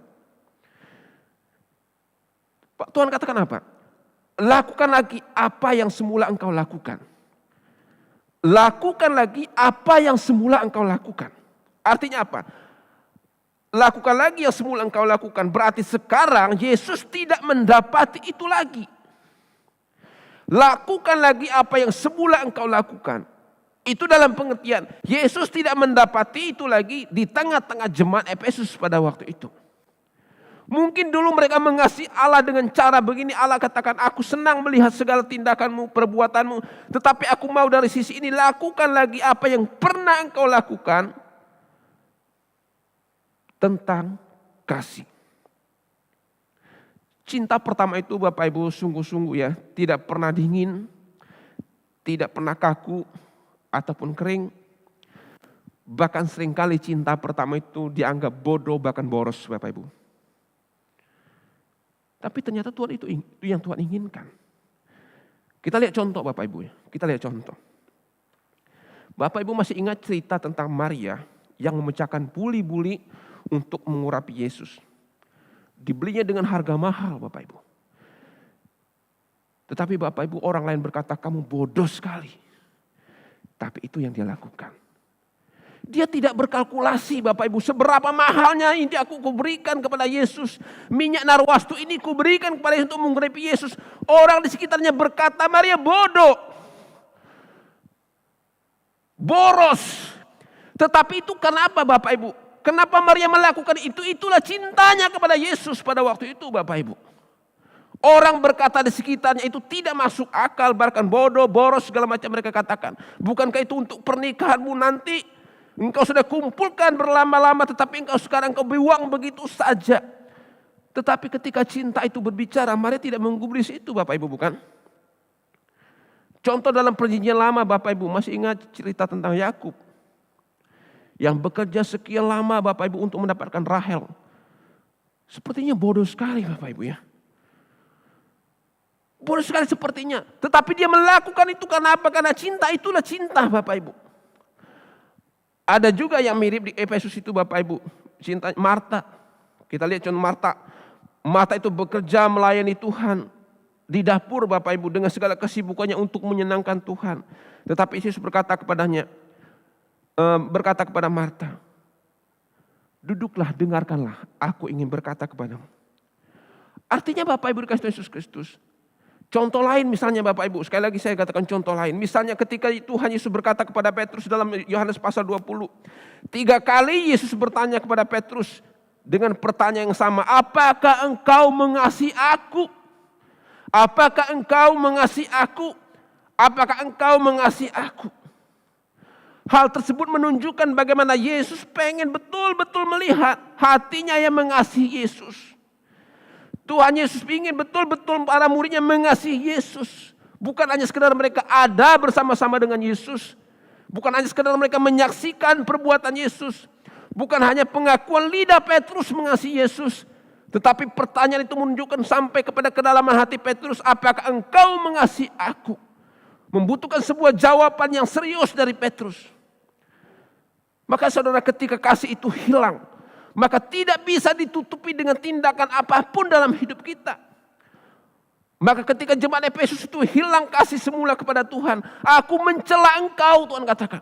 Tuhan katakan apa? Lakukan lagi apa yang semula engkau lakukan. Lakukan lagi apa yang semula engkau lakukan. Artinya apa? Lakukan lagi yang semula engkau lakukan. Berarti sekarang Yesus tidak mendapati itu lagi. Lakukan lagi apa yang semula engkau lakukan. Itu dalam pengertian Yesus tidak mendapati itu lagi di tengah-tengah jemaat Efesus pada waktu itu. Mungkin dulu mereka mengasihi Allah dengan cara begini. Allah katakan, aku senang melihat segala tindakanmu, perbuatanmu. Tetapi aku mau dari sisi ini, lakukan lagi apa yang pernah engkau lakukan tentang kasih. Cinta pertama itu Bapak Ibu sungguh-sungguh ya, tidak pernah dingin, tidak pernah kaku ataupun kering. Bahkan seringkali cinta pertama itu dianggap bodoh bahkan boros Bapak Ibu. Tapi ternyata Tuhan itu yang Tuhan inginkan. Kita lihat contoh Bapak Ibu ya, kita lihat contoh. Bapak Ibu masih ingat cerita tentang Maria yang memecahkan buli-buli untuk mengurapi Yesus. Dibelinya dengan harga mahal Bapak Ibu. Tetapi Bapak Ibu orang lain berkata kamu bodoh sekali. Tapi itu yang dia lakukan. Dia tidak berkalkulasi Bapak Ibu seberapa mahalnya ini aku berikan kepada Yesus. Minyak narwastu ini kuberikan kepada Yesus untuk mengurapi Yesus. Orang di sekitarnya berkata Maria bodoh. Boros. Tetapi itu kenapa Bapak Ibu? Kenapa Maria melakukan itu? Itulah cintanya kepada Yesus pada waktu itu Bapak Ibu. Orang berkata di sekitarnya itu tidak masuk akal, bahkan bodoh, boros segala macam mereka katakan. Bukankah itu untuk pernikahanmu nanti? Engkau sudah kumpulkan berlama-lama tetapi sekarang kau buang begitu saja. Tetapi ketika cinta itu berbicara, Maria tidak menggubris itu Bapak Ibu bukan? Contoh dalam perjanjian lama Bapak Ibu masih ingat cerita tentang Yakub. Yang bekerja sekian lama Bapak Ibu untuk mendapatkan Rahel. Sepertinya bodoh sekali Bapak Ibu ya. Bodoh sekali sepertinya. Tetapi dia melakukan itu karena apa? Karena cinta itulah cinta Bapak Ibu. Ada juga yang mirip di Efesus itu Bapak Ibu. Cinta Marta. Kita lihat contoh Marta. Marta itu bekerja melayani Tuhan. Di dapur Bapak Ibu dengan segala kesibukannya untuk menyenangkan Tuhan. Tetapi Yesus berkata kepada Marta, duduklah, dengarkanlah, aku ingin berkata kepadamu. Artinya Bapak Ibu dikasih Yesus Kristus. Contoh lain misalnya Bapak Ibu, sekali lagi saya katakan contoh lain. Misalnya ketika Tuhan Yesus berkata kepada Petrus dalam Yohanes pasal 20. 3 kali Yesus bertanya kepada Petrus dengan pertanyaan yang sama. Apakah engkau mengasihi aku? Apakah engkau mengasihi aku? Apakah engkau mengasihi aku? Hal tersebut menunjukkan bagaimana Yesus pengen betul-betul melihat hatinya yang mengasihi Yesus. Tuhan Yesus ingin betul-betul para muridnya mengasihi Yesus. Bukan hanya sekedar mereka ada bersama-sama dengan Yesus. Bukan hanya sekedar mereka menyaksikan perbuatan Yesus. Bukan hanya pengakuan lidah Petrus mengasihi Yesus. Tetapi pertanyaan itu menunjukkan sampai kepada kedalaman hati Petrus. Apakah engkau mengasihi aku? Membutuhkan sebuah jawaban yang serius dari Petrus. Maka saudara ketika kasih itu hilang, maka tidak bisa ditutupi dengan tindakan apapun dalam hidup kita. Maka ketika jemaat Efesus itu hilang kasih semula kepada Tuhan, aku mencela engkau, Tuhan katakan.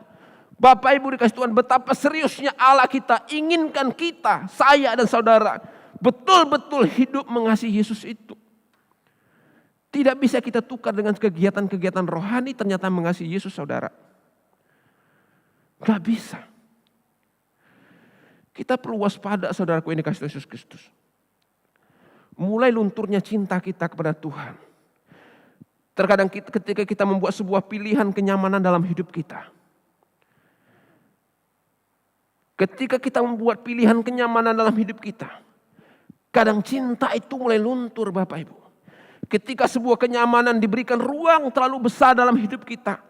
Bapak Ibu dikasih Tuhan, betapa seriusnya Allah kita inginkan kita, saya dan saudara, betul-betul hidup mengasihi Yesus itu. Tidak bisa kita tukar dengan kegiatan-kegiatan rohani ternyata mengasihi Yesus saudara. Gak bisa. Kita perlu waspada saudaraku ini kasih Yesus Kristus. Mulai lunturnya cinta kita kepada Tuhan. Terkadang ketika kita membuat sebuah pilihan kenyamanan dalam hidup kita. Ketika kita membuat pilihan kenyamanan dalam hidup kita. Kadang cinta itu mulai luntur Bapak Ibu. Ketika sebuah kenyamanan diberikan ruang terlalu besar dalam hidup kita.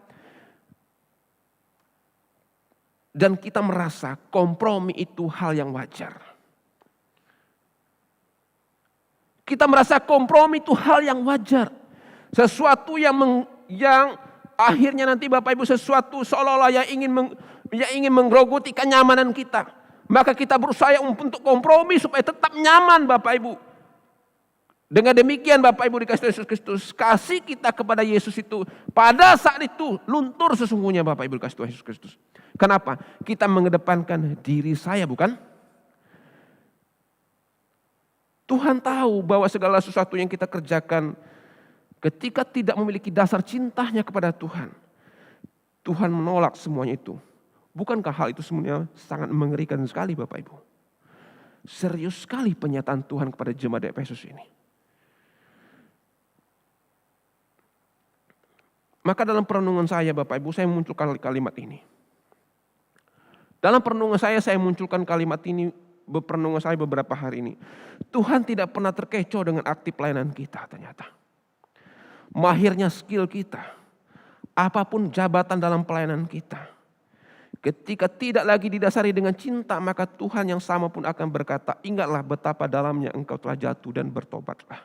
Dan kita merasa kompromi itu hal yang wajar. Kita merasa kompromi itu hal yang wajar. Sesuatu yang akhirnya nanti Bapak Ibu sesuatu seolah-olah yang ingin menggerogoti kenyamanan kita. Maka kita berusaha untuk kompromi supaya tetap nyaman Bapak Ibu. Dengan demikian Bapak Ibu dikasih Yesus Kristus, kasih kita kepada Yesus itu pada saat itu luntur sesungguhnya Bapak Ibu dikasih Tuhan Yesus Kristus. Kenapa? Kita mengedepankan diri saya bukan? Tuhan tahu bahwa segala sesuatu yang kita kerjakan ketika tidak memiliki dasar cintanya kepada Tuhan. Tuhan menolak semuanya itu. Bukankah hal itu semuanya sangat mengerikan sekali Bapak Ibu? Serius sekali penyataan Tuhan kepada jemaat Efesus ini. Maka dalam perenungan saya Bapak Ibu saya munculkan kalimat ini. Dalam perenungan saya munculkan kalimat ini berperenungan saya beberapa hari ini. Tuhan tidak pernah terkecoh dengan aktif pelayanan kita ternyata. Mahirnya skill kita, apapun jabatan dalam pelayanan kita, ketika tidak lagi didasari dengan cinta, maka Tuhan yang sama pun akan berkata, ingatlah betapa dalamnya engkau telah jatuh dan bertobatlah.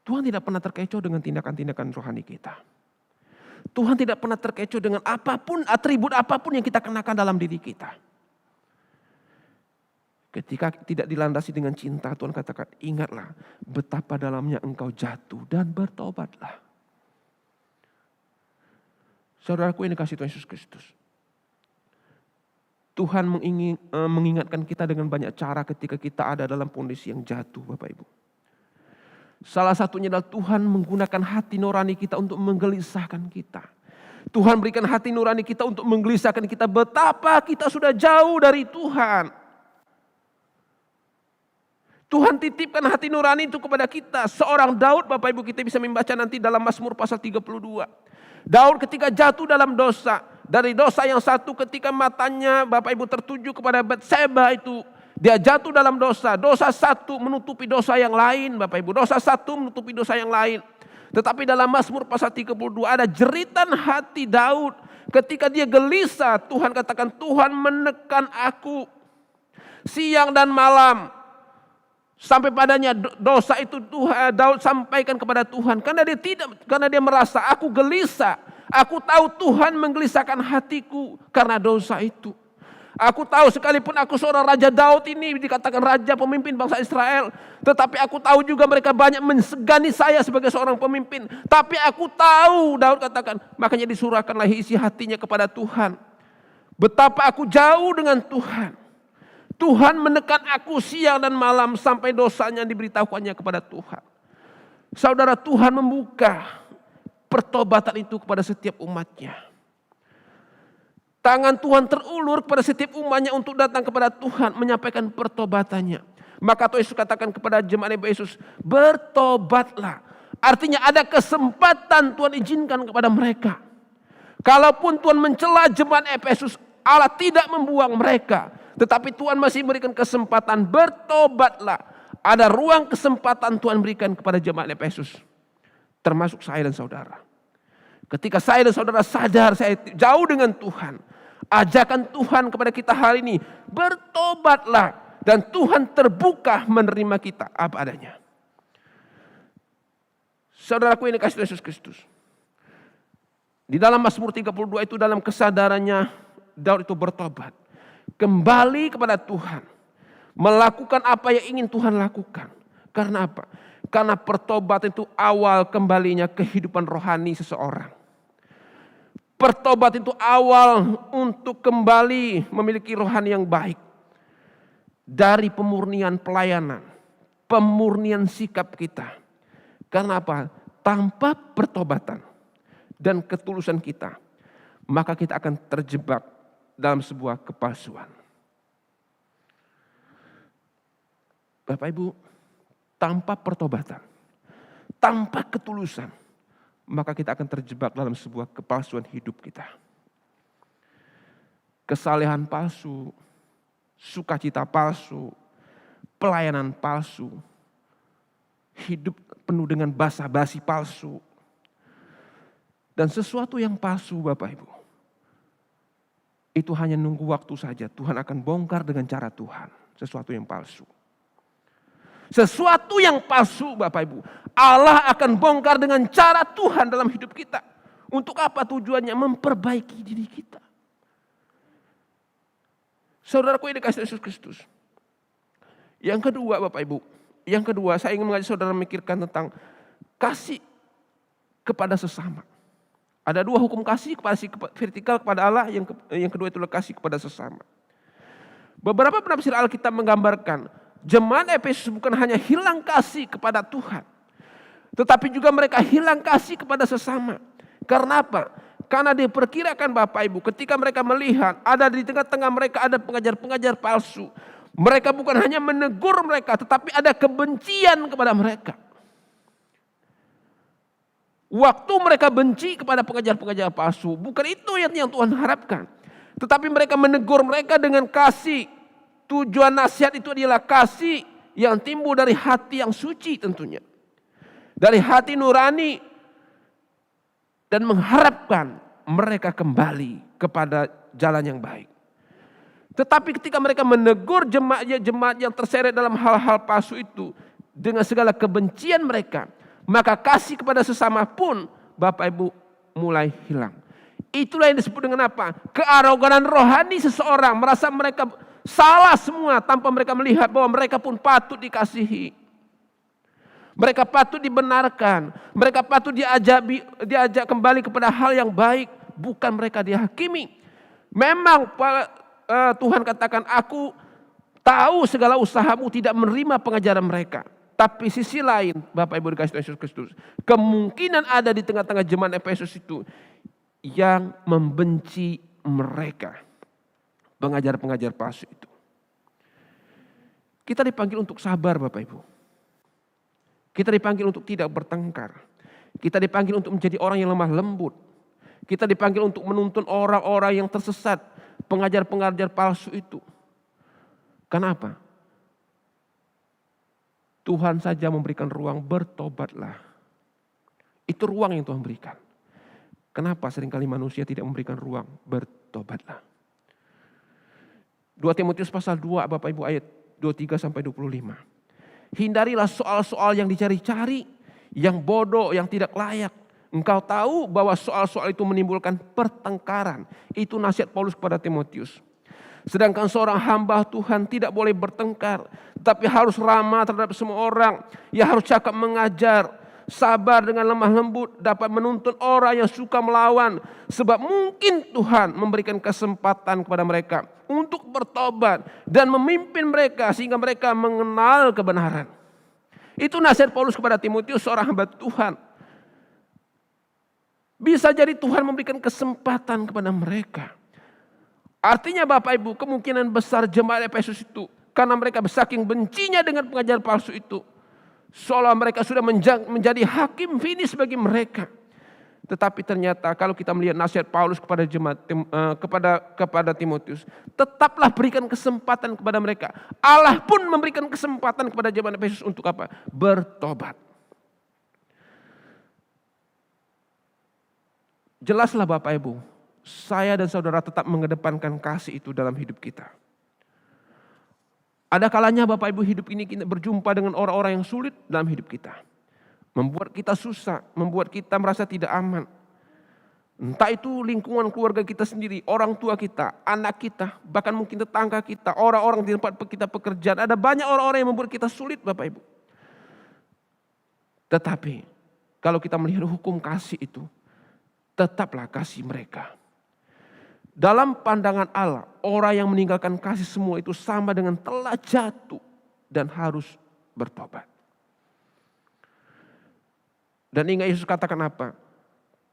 Tuhan tidak pernah terkecoh dengan tindakan-tindakan rohani kita. Tuhan tidak pernah terkecoh dengan apapun, atribut apapun yang kita kenakan dalam diri kita. Ketika tidak dilandasi dengan cinta, Tuhan katakan, ingatlah betapa dalamnya engkau jatuh dan bertobatlah. Saudaraku, ini kasih Tuhan Yesus Kristus. Tuhan mengingatkan kita dengan banyak cara ketika kita ada dalam kondisi yang jatuh, Bapak Ibu. Salah satunya adalah Tuhan menggunakan hati nurani kita untuk menggelisahkan kita. Tuhan berikan hati nurani kita untuk menggelisahkan kita betapa kita sudah jauh dari Tuhan. Tuhan titipkan hati nurani itu kepada kita. Seorang Daud, Bapak Ibu, kita bisa membaca nanti dalam Mazmur pasal 32. Daud ketika jatuh dalam dosa, dari dosa yang satu ketika matanya Bapak Ibu tertuju kepada Batseba itu, dia jatuh dalam dosa. Dosa satu menutupi dosa yang lain, Bapak Ibu. Dosa satu menutupi dosa yang lain. Tetapi dalam Mazmur pasal 32 ada jeritan hati Daud. Ketika dia gelisah, Tuhan katakan, Tuhan menekan aku siang dan malam. Sampai padanya dosa itu Daud sampaikan kepada Tuhan. Karena dia merasa, aku gelisah. Aku tahu Tuhan menggelisahkan hatiku karena dosa itu. Aku tahu sekalipun aku seorang Raja Daud ini dikatakan raja pemimpin bangsa Israel. Tetapi aku tahu juga mereka banyak mensegani saya sebagai seorang pemimpin. Tapi aku tahu, Daud katakan, makanya disurahkanlah isi hatinya kepada Tuhan. Betapa aku jauh dengan Tuhan. Tuhan menekan aku siang dan malam sampai dosanya diberitahukannya kepada Tuhan. Saudara, Tuhan membuka pertobatan itu kepada setiap umatnya. Tangan Tuhan terulur kepada setiap umatnya untuk datang kepada Tuhan menyampaikan pertobatannya. Maka Tuhan Yesus katakan kepada jemaat Efesus, bertobatlah. Artinya ada kesempatan Tuhan izinkan kepada mereka. Kalaupun Tuhan mencela jemaat Efesus, Allah tidak membuang mereka. Tetapi Tuhan masih memberikan kesempatan, bertobatlah. Ada ruang kesempatan Tuhan berikan kepada jemaat Efesus. Termasuk saya dan saudara. Ketika saya dan saudara sadar saya jauh dengan Tuhan, ajakan Tuhan kepada kita hari ini, bertobatlah. Dan Tuhan terbuka menerima kita apa adanya. Saudaraku, ini kasih Yesus Kristus. Di dalam Mazmur 32 itu dalam kesadarannya Daud itu bertobat. Kembali kepada Tuhan. Melakukan apa yang ingin Tuhan lakukan. Karena apa? Karena pertobatan itu awal kembalinya kehidupan rohani seseorang. Pertobatan itu awal untuk kembali memiliki rohani yang baik. Dari pemurnian pelayanan, pemurnian sikap kita. Karena apa? Tanpa pertobatan dan ketulusan kita, maka kita akan terjebak dalam sebuah kepalsuan. Bapak Ibu, tanpa pertobatan, tanpa ketulusan, maka kita akan terjebak dalam sebuah kepalsuan hidup kita. Kesalehan palsu, sukacita palsu, pelayanan palsu, hidup penuh dengan basa-basi palsu, dan sesuatu yang palsu, Bapak Ibu. Itu hanya nunggu waktu saja. Tuhan akan bongkar dengan cara Tuhan. Sesuatu yang palsu. Sesuatu yang palsu, Bapak Ibu, Allah akan bongkar dengan cara Tuhan dalam hidup kita. Untuk apa tujuannya? Memperbaiki diri kita. Saudaraku, ini kasih Yesus Kristus. Yang kedua, Bapak Ibu. Yang kedua, saya ingin mengajak saudara memikirkan tentang kasih kepada sesama. Ada dua hukum kasih vertikal kepada Allah, yang kedua itu kasih kepada sesama. Beberapa penafsir Alkitab menggambarkan jemaat Efesus bukan hanya hilang kasih kepada Tuhan, tetapi juga mereka hilang kasih kepada sesama. Karena apa? Karena diperkirakan Bapak Ibu, ketika mereka melihat ada di tengah-tengah mereka ada pengajar-pengajar palsu, mereka bukan hanya menegur mereka, tetapi ada kebencian kepada mereka. Waktu mereka benci kepada pengajar-pengajar palsu, bukan itu yang Tuhan harapkan. Tetapi mereka menegur mereka dengan kasih. Tujuan nasihat itu adalah kasih yang timbul dari hati yang suci tentunya. Dari hati nurani. Dan mengharapkan mereka kembali kepada jalan yang baik. Tetapi ketika mereka menegur jemaat yang terseret dalam hal-hal palsu itu dengan segala kebencian mereka, maka kasih kepada sesama pun Bapak Ibu mulai hilang. Itulah yang disebut dengan apa? Kearoganan rohani seseorang, merasa mereka salah semua tanpa mereka melihat bahwa mereka pun patut dikasihi. Mereka patut dibenarkan, mereka patut diajak kembali kepada hal yang baik, bukan mereka dihakimi. Memang Tuhan katakan, aku tahu segala usahamu tidak menerima pengajaran mereka. Tapi sisi lain, Bapak Ibu dikasih Tuhan Yesus Kristus, kemungkinan ada di tengah-tengah jemaat Efesus itu yang membenci mereka, pengajar-pengajar palsu itu. Kita dipanggil untuk sabar, Bapak Ibu. Kita dipanggil untuk tidak bertengkar. Kita dipanggil untuk menjadi orang yang lemah lembut. Kita dipanggil untuk menuntun orang-orang yang tersesat, pengajar-pengajar palsu itu. Kenapa? Tuhan saja memberikan ruang, bertobatlah. Itu ruang yang Tuhan berikan. Kenapa seringkali manusia tidak memberikan ruang, bertobatlah. 2 Timotius pasal 2 Bapak Ibu ayat 23 sampai 25. Hindarilah soal-soal yang dicari-cari, yang bodoh, yang tidak layak. Engkau tahu bahwa soal-soal itu menimbulkan pertengkaran. Itu nasihat Paulus kepada Timotius. Sedangkan seorang hamba Tuhan tidak boleh bertengkar, tapi harus ramah terhadap semua orang. Ia harus cakap mengajar, sabar dengan lemah lembut, dapat menuntun orang yang suka melawan. Sebab mungkin Tuhan memberikan kesempatan kepada mereka untuk bertobat dan memimpin mereka sehingga mereka mengenal kebenaran. Itu nasihat Paulus kepada Timotius, seorang hamba Tuhan. Bisa jadi Tuhan memberikan kesempatan kepada mereka. Artinya Bapak Ibu, kemungkinan besar jemaat Efesus itu, karena mereka saking bencinya dengan pengajar palsu itu, seolah mereka sudah menjadi hakim finish bagi mereka. Tetapi ternyata kalau kita melihat nasihat Paulus kepada jemaat kepada Timotius, tetaplah berikan kesempatan kepada mereka. Allah pun memberikan kesempatan kepada jemaat Efesus untuk apa? Bertobat. Jelaslah Bapak Ibu, saya dan saudara tetap mengedepankan kasih itu dalam hidup kita. Ada kalanya Bapak Ibu hidup ini kita berjumpa dengan orang-orang yang sulit dalam hidup kita. Membuat kita susah, membuat kita merasa tidak aman. Entah itu lingkungan keluarga kita sendiri, orang tua kita, anak kita, bahkan mungkin tetangga kita, orang-orang di tempat kita pekerjaan. Ada banyak orang-orang yang membuat kita sulit Bapak Ibu. Tetapi kalau kita melihat hukum kasih itu, tetaplah kasih mereka. Dalam pandangan Allah, orang yang meninggalkan kasih semua itu sama dengan telah jatuh dan harus bertobat. Dan ingat Yesus katakan apa?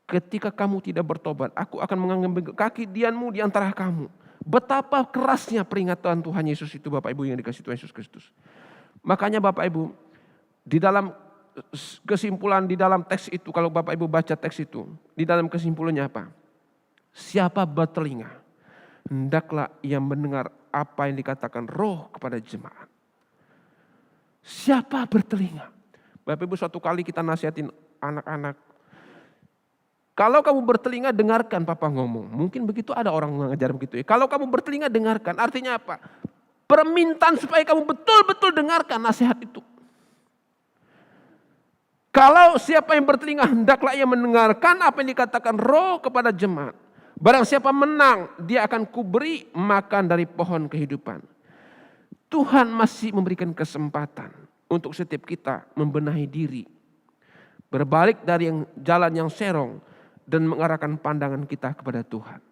Ketika kamu tidak bertobat, aku akan mengambil kaki dianmu di antara kamu. Betapa kerasnya peringatan Tuhan Yesus itu Bapak Ibu yang dikasih Tuhan Yesus Kristus. Makanya Bapak Ibu, di dalam kesimpulan di dalam teks itu, kalau Bapak Ibu baca teks itu, di dalam kesimpulannya apa? Siapa bertelinga, hendaklah ia mendengar apa yang dikatakan Roh kepada jemaat. Siapa bertelinga? Bapak Ibu, suatu kali kita nasihatin anak-anak, kalau kamu bertelinga dengarkan Papa ngomong. Mungkin begitu ada orang mengajar begitu ya. Kalau kamu bertelinga dengarkan, artinya apa? Permintaan supaya kamu betul-betul dengarkan nasihat itu. Kalau siapa yang bertelinga hendaklah ia mendengarkan apa yang dikatakan Roh kepada jemaat. Barang siapa menang, dia akan kuberi makan dari pohon kehidupan. Tuhan masih memberikan kesempatan untuk setiap kita membenahi diri. Berbalik dari jalan yang serong dan mengarahkan pandangan kita kepada Tuhan.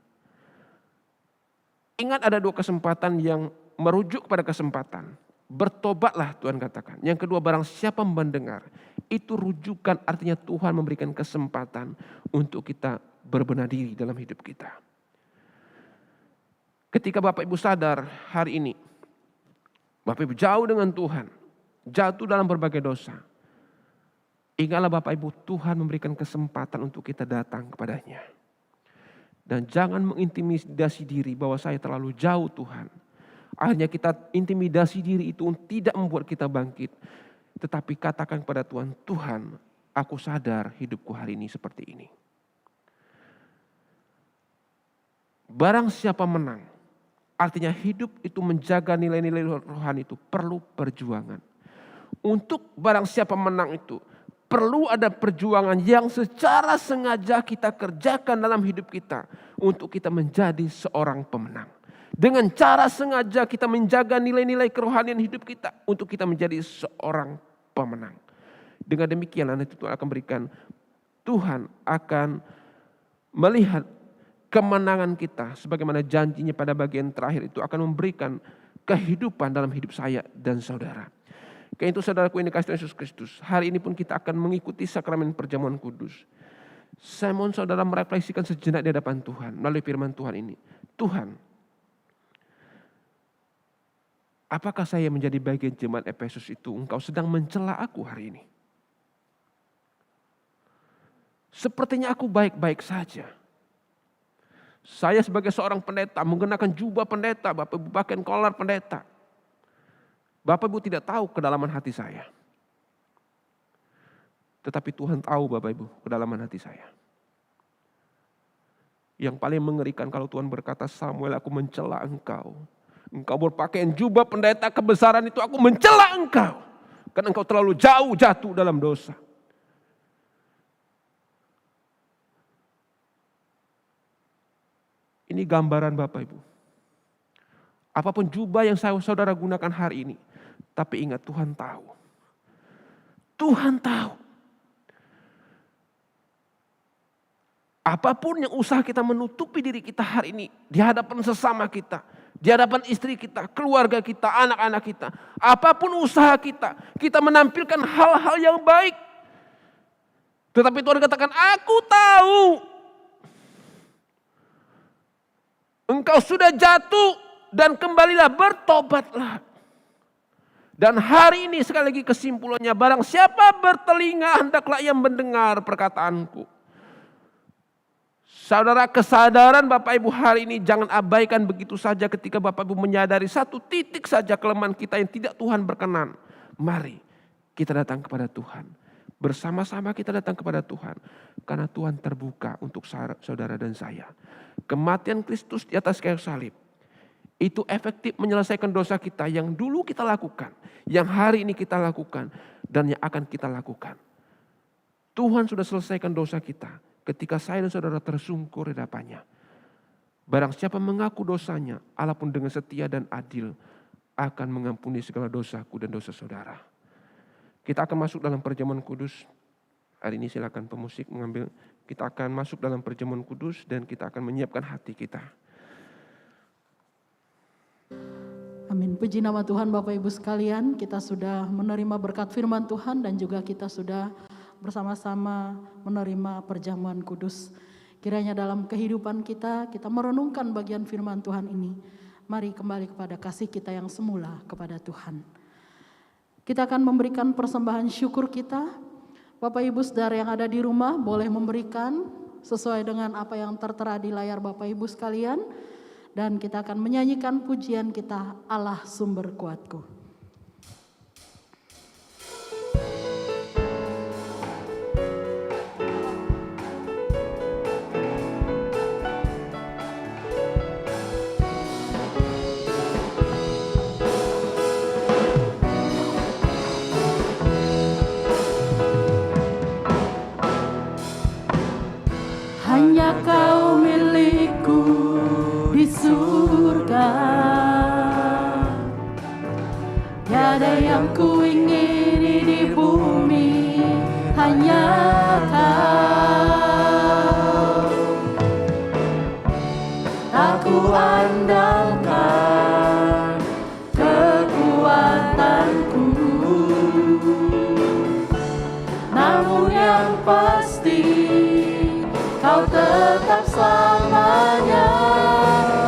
Ingat ada 2 kesempatan yang merujuk pada kesempatan. Bertobatlah Tuhan katakan. Yang kedua, barang siapa mendengar. Itu rujukan, artinya Tuhan memberikan kesempatan untuk kita berbenah diri dalam hidup kita. Ketika Bapak Ibu sadar hari ini, Bapak Ibu jauh dengan Tuhan, jatuh dalam berbagai dosa. Ingatlah Bapak Ibu, Tuhan memberikan kesempatan untuk kita datang kepadanya. Dan jangan mengintimidasi diri bahwa saya terlalu jauh Tuhan. Akhirnya kita intimidasi diri itu tidak membuat kita bangkit. Tetapi katakan kepada Tuhan, Tuhan, aku sadar hidupku hari ini seperti ini. Barang siapa menang, artinya hidup itu menjaga nilai-nilai rohani itu perlu perjuangan. Untuk barang siapa menang itu perlu ada perjuangan yang secara sengaja kita kerjakan dalam hidup kita untuk kita menjadi seorang pemenang. Dengan cara sengaja kita menjaga nilai-nilai kerohanian hidup kita untuk kita menjadi seorang pemenang. Dengan demikian nanti Tuhan akan berikan, Tuhan akan melihat kemenangan kita sebagaimana janjinya pada bagian terakhir itu akan memberikan kehidupan dalam hidup saya dan saudara. Karena itu saudaraku ini kasih Tuhan Yesus Kristus, hari ini pun kita akan mengikuti sakramen perjamuan kudus. Saya mohon saudara merefleksikan sejenak di hadapan Tuhan melalui firman Tuhan ini. Tuhan, apakah saya menjadi bagian jemaat Efesus itu Engkau sedang mencela aku hari ini? Sepertinya aku baik-baik saja. Saya sebagai seorang pendeta menggunakan jubah pendeta, Bapak Ibu pakai kolar pendeta. Bapak Ibu tidak tahu kedalaman hati saya. Tetapi Tuhan tahu Bapak Ibu kedalaman hati saya. Yang paling mengerikan kalau Tuhan berkata, Samuel, aku mencela engkau. Engkau berpakaian jubah pendeta kebesaran itu, aku mencela engkau. Karena engkau terlalu jauh jatuh dalam dosa. Ini gambaran Bapak Ibu. Apapun jubah yang saudara gunakan hari ini. Tapi ingat, Tuhan tahu. Tuhan tahu. Apapun yang usaha kita menutupi diri kita hari ini. Di hadapan sesama kita. Di hadapan istri kita, keluarga kita, anak-anak kita. Apapun usaha kita. Kita menampilkan hal-hal yang baik. Tetapi Tuhan katakan, aku tahu. Engkau sudah jatuh dan kembalilah, bertobatlah. Dan hari ini sekali lagi kesimpulannya, barang siapa bertelinga hendaklah ia mendengar perkataanku. Saudara, kesadaran Bapak Ibu hari ini jangan abaikan begitu saja ketika Bapak Ibu menyadari satu titik saja kelemahan kita yang tidak Tuhan berkenan. Mari kita datang kepada Tuhan. Bersama-sama kita datang kepada Tuhan. Karena Tuhan terbuka untuk saudara dan saya. Kematian Kristus di atas kayu salib. Itu efektif menyelesaikan dosa kita yang dulu kita lakukan. Yang hari ini kita lakukan. Dan yang akan kita lakukan. Tuhan sudah selesaikan dosa kita. Ketika saya dan saudara tersungkur di hadapannya. Barang siapa mengaku dosanya. Allah pun dengan setia dan adil. Akan mengampuni segala dosaku dan dosa saudara. Kita akan masuk dalam perjamuan kudus. Hari ini silakan pemusik mengambil. Kita akan masuk dalam perjamuan kudus dan kita akan menyiapkan hati kita. Amin. Puji nama Tuhan Bapak Ibu sekalian. Kita sudah menerima berkat firman Tuhan dan juga kita sudah bersama-sama menerima perjamuan kudus. Kiranya dalam kehidupan kita merenungkan bagian firman Tuhan ini. Mari kembali kepada kasih kita yang semula kepada Tuhan. Kita akan memberikan persembahan syukur kita. Bapak Ibu saudara yang ada di rumah boleh memberikan sesuai dengan apa yang tertera di layar Bapak Ibu sekalian. Dan kita akan menyanyikan pujian kita, Allah Sumber Kuatku. Hanya Kau milikku di surga, tiada yang ku ingini di bumi, hanya Kau. Aku andalkan kekuatanku, namun yang pasti Kau tetap selamanya,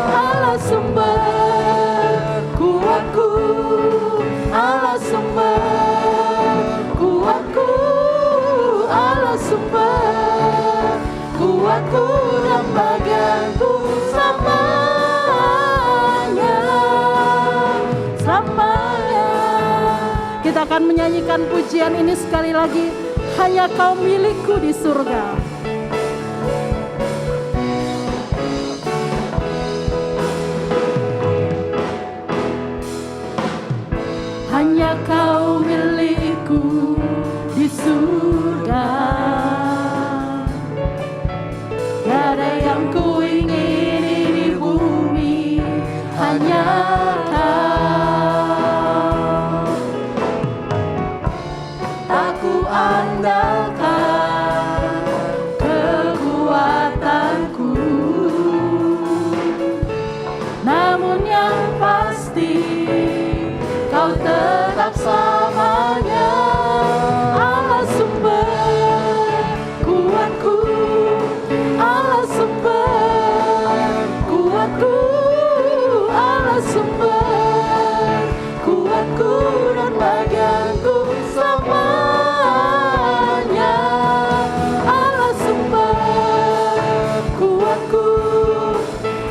Allah sumber kuatku, Allah sumber kuatku, kuatku dan bagianku selamanya, selamanya. Kita akan menyanyikan pujian ini sekali lagi. Hanya Kau milikku di surga. Hanya Kau milikku di surga. Tiada yang ku ingini di bumi, hanya Kau. Tak ku andalkan kekuatanku, namun yang pasti Kau tetap selamanya. Allah sumber kuatku, Allah sumber kuatku, Allah sumber kuatku dan bagianku selamanya. Allah sumber kuatku,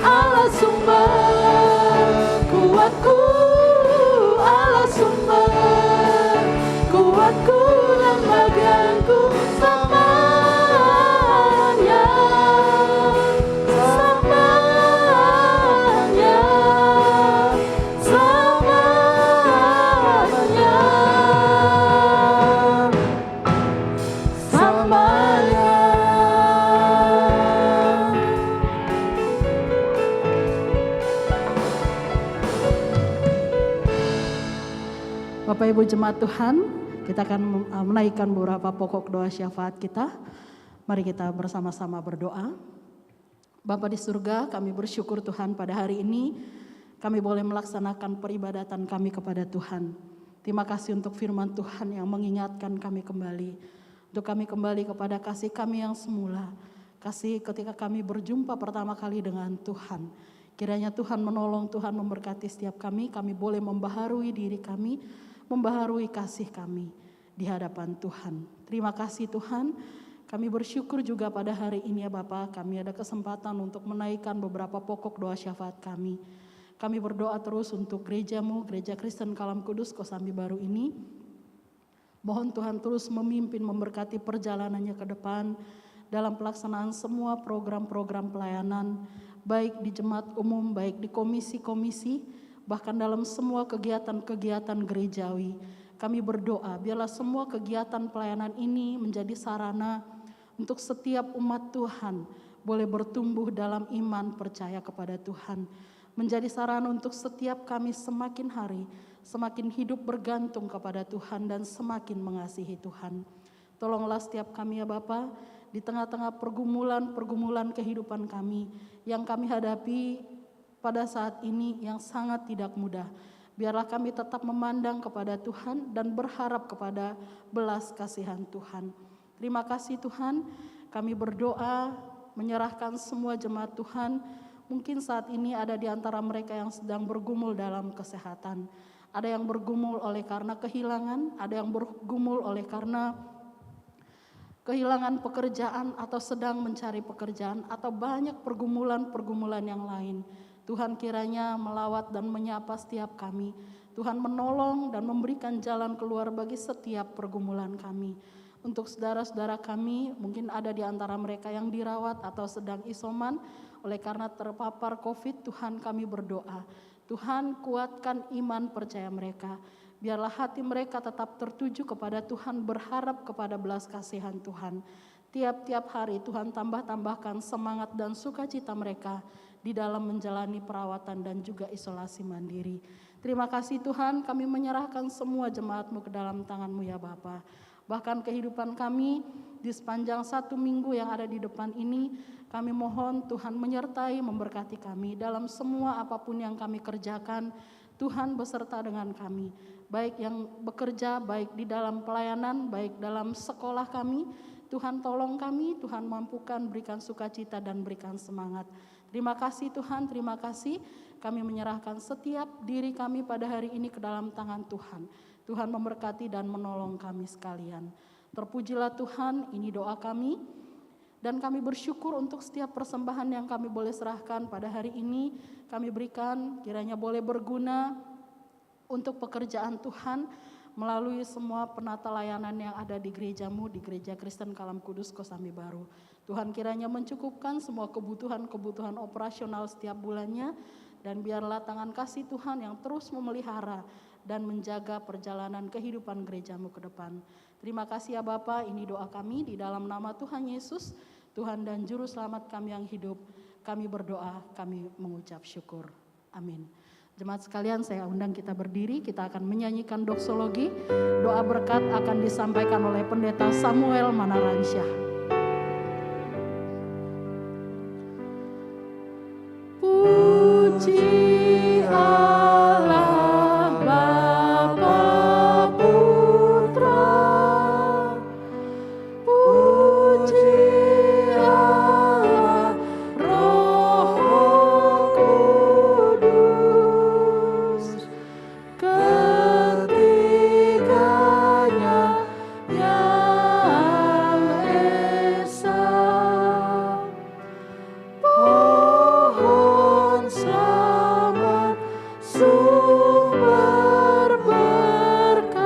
Allah sumber kuatku, Allah sumber kuatku dan bagianku selamanya, selamanya, selamanya, selamanya. Bapak Ibu jemaat Tuhan, kita akan menaikkan beberapa pokok doa syafaat kita. Mari kita bersama-sama berdoa. Bapa di surga, kami bersyukur Tuhan pada hari ini kami boleh melaksanakan peribadatan kami kepada Tuhan. Terima kasih untuk firman Tuhan yang mengingatkan kami kembali. Untuk kami kembali kepada kasih kami yang semula. Kasih ketika kami berjumpa pertama kali dengan Tuhan. Kiranya Tuhan menolong, Tuhan memberkati setiap kami boleh membaharui diri kami, membaharui kasih kami di hadapan Tuhan. Terima kasih Tuhan, kami bersyukur juga pada hari ini ya Bapak, kami ada kesempatan untuk menaikkan beberapa pokok doa syafaat kami. Kami berdoa terus untuk gerejamu, Gereja Kristen Kalam Kudus Kosambi Baru ini. Mohon Tuhan terus memimpin, memberkati perjalanannya ke depan dalam pelaksanaan semua program-program pelayanan, baik di jemaat umum, baik di komisi-komisi, bahkan dalam semua kegiatan-kegiatan gerejawi. Kami berdoa biarlah semua kegiatan pelayanan ini menjadi sarana untuk setiap umat Tuhan boleh bertumbuh dalam iman percaya kepada Tuhan. Menjadi sarana untuk setiap kami semakin hari semakin hidup bergantung kepada Tuhan dan semakin mengasihi Tuhan. Tolonglah setiap kami ya Bapa, di tengah-tengah pergumulan kehidupan kami yang kami hadapi pada saat ini yang sangat tidak mudah. Biarlah kami tetap memandang kepada Tuhan dan berharap kepada belas kasihan Tuhan. Terima kasih Tuhan, kami berdoa menyerahkan semua jemaat Tuhan. Mungkin saat ini ada di antara mereka yang sedang bergumul dalam kesehatan. Ada yang bergumul oleh karena kehilangan, ada yang bergumul oleh karena kehilangan pekerjaan atau sedang mencari pekerjaan atau banyak pergumulan-pergumulan yang lain. Tuhan kiranya melawat dan menyapa setiap kami. Tuhan menolong dan memberikan jalan keluar bagi setiap pergumulan kami. Untuk saudara-saudara kami, mungkin ada di antara mereka yang dirawat atau sedang isoman oleh karena terpapar COVID, Tuhan kami berdoa. Tuhan kuatkan iman percaya mereka. Biarlah hati mereka tetap tertuju kepada Tuhan, berharap kepada belas kasihan Tuhan. Tiap-tiap hari Tuhan tambahkan semangat dan sukacita mereka di dalam menjalani perawatan dan juga isolasi mandiri. Terima kasih Tuhan, kami menyerahkan semua jemaat-Mu ke dalam tangan-Mu ya Bapa. Bahkan kehidupan kami di sepanjang 1 minggu yang ada di depan ini, kami mohon Tuhan menyertai, memberkati kami dalam semua apapun yang kami kerjakan. Tuhan beserta dengan kami, baik yang bekerja, baik di dalam pelayanan, baik dalam sekolah kami. Tuhan tolong kami, Tuhan mampukan, berikan sukacita dan berikan semangat. Terima kasih Tuhan, terima kasih. Kami menyerahkan setiap diri kami pada hari ini ke dalam tangan Tuhan. Tuhan memberkati dan menolong kami sekalian. Terpujilah Tuhan, ini doa kami. Dan kami bersyukur untuk setiap persembahan yang kami boleh serahkan pada hari ini. Kami berikan kiranya boleh berguna untuk pekerjaan Tuhan melalui semua penata layanan yang ada di gerejamu, di Gereja Kristen Kalam Kudus Kosambi Baru. Tuhan kiranya mencukupkan semua kebutuhan-kebutuhan operasional setiap bulannya, dan biarlah tangan kasih Tuhan yang terus memelihara dan menjaga perjalanan kehidupan gerejamu ke depan. Terima kasih ya Bapa, ini doa kami di dalam nama Tuhan Yesus, Tuhan dan Juru Selamat kami yang hidup. Kami berdoa, kami mengucap syukur. Amin. Jemaat sekalian, saya undang kita berdiri, kita akan menyanyikan doksologi. Doa berkat akan disampaikan oleh Pendeta Samuel Manaransyah. Puji Allah Bapa Putra, puji Allah Roh Kudus, ketiganya yang esa. Pohon selamat, sumber berkat.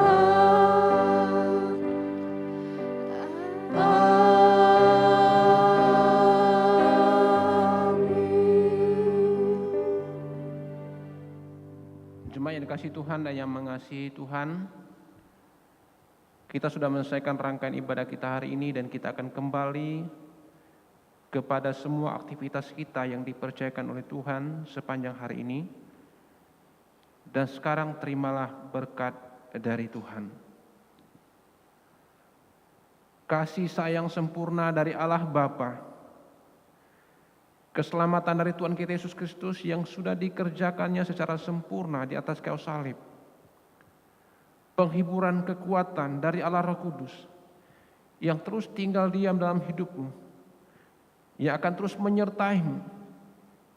Jemaat yang dikasihi Tuhan dan yang mengasihi Tuhan, kita sudah menyelesaikan rangkaian ibadah kita hari ini dan kita akan kembali kepada semua aktivitas kita yang dipercayakan oleh Tuhan sepanjang hari ini. Dan sekarang terimalah berkat dari Tuhan. Kasih sayang sempurna dari Allah Bapa, keselamatan dari Tuhan kita Yesus Kristus yang sudah dikerjakannya secara sempurna di atas kayu salib, penghiburan kekuatan dari Allah Roh Kudus yang terus tinggal diam dalam hidupmu, yang akan terus menyertaimu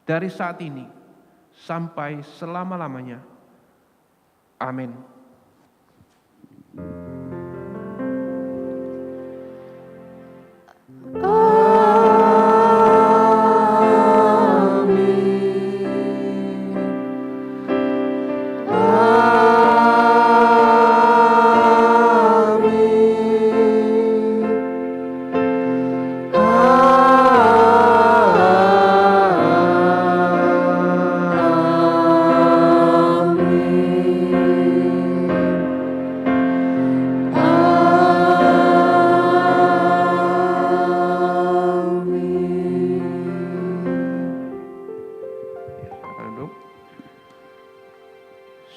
dari saat ini sampai selama-lamanya. Amin.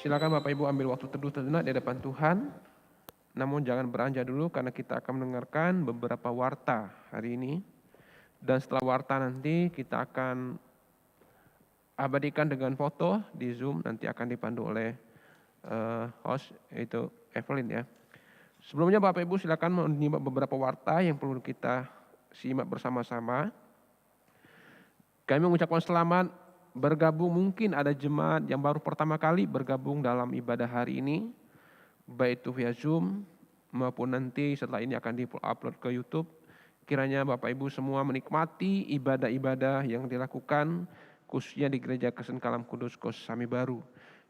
Silakan Bapak Ibu ambil waktu teduh sejenak di hadapan Tuhan. Namun jangan beranjak dulu karena kita akan mendengarkan beberapa warta hari ini. Dan setelah warta nanti kita akan abadikan dengan foto di Zoom, nanti akan dipandu oleh host yaitu Evelyn ya. Sebelumnya Bapak Ibu silakan menyimak beberapa warta yang perlu kita simak bersama-sama. Kami mengucapkan selamat bergabung, mungkin ada jemaat yang baru pertama kali bergabung dalam ibadah hari ini, baik itu via Zoom maupun nanti setelah ini akan di-upload ke YouTube. Kiranya Bapak Ibu semua menikmati ibadah-ibadah yang dilakukan khususnya di Gereja Kristen Kalam Kudus Kosambi Baru.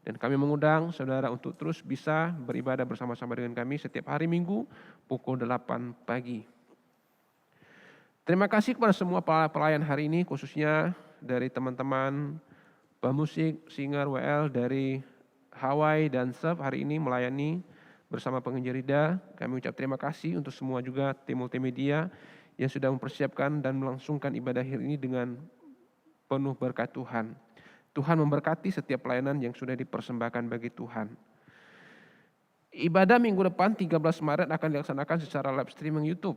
Dan kami mengundang saudara untuk terus bisa beribadah bersama-sama dengan kami setiap hari Minggu pukul 8 pagi. Terima kasih kepada semua pelayan hari ini, khususnya dari teman-teman pemusik, singer WL dari Hawaii dan Sub hari ini melayani bersama penginjil Rida. Kami ucap terima kasih untuk semua juga tim multimedia yang sudah mempersiapkan dan melangsungkan ibadah hari ini dengan penuh berkat Tuhan. Tuhan memberkati setiap pelayanan yang sudah dipersembahkan bagi Tuhan. Ibadah minggu depan 13 Maret akan dilaksanakan secara live streaming YouTube.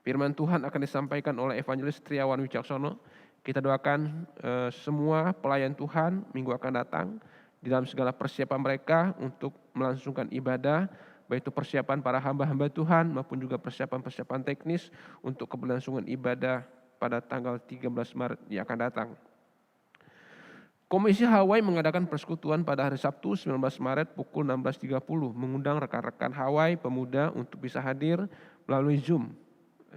Firman Tuhan akan disampaikan oleh Evangelis Triawan Wicaksono. Kita doakan semua pelayan Tuhan minggu akan datang di dalam segala persiapan mereka untuk melangsungkan ibadah, baik itu persiapan para hamba-hamba Tuhan maupun juga persiapan-persiapan teknis untuk keberlangsungan ibadah pada tanggal 13 Maret yang akan datang. Komisi Hawaii mengadakan persekutuan pada hari Sabtu 19 Maret pukul 16.30, mengundang rekan-rekan Hawaii pemuda untuk bisa hadir melalui Zoom.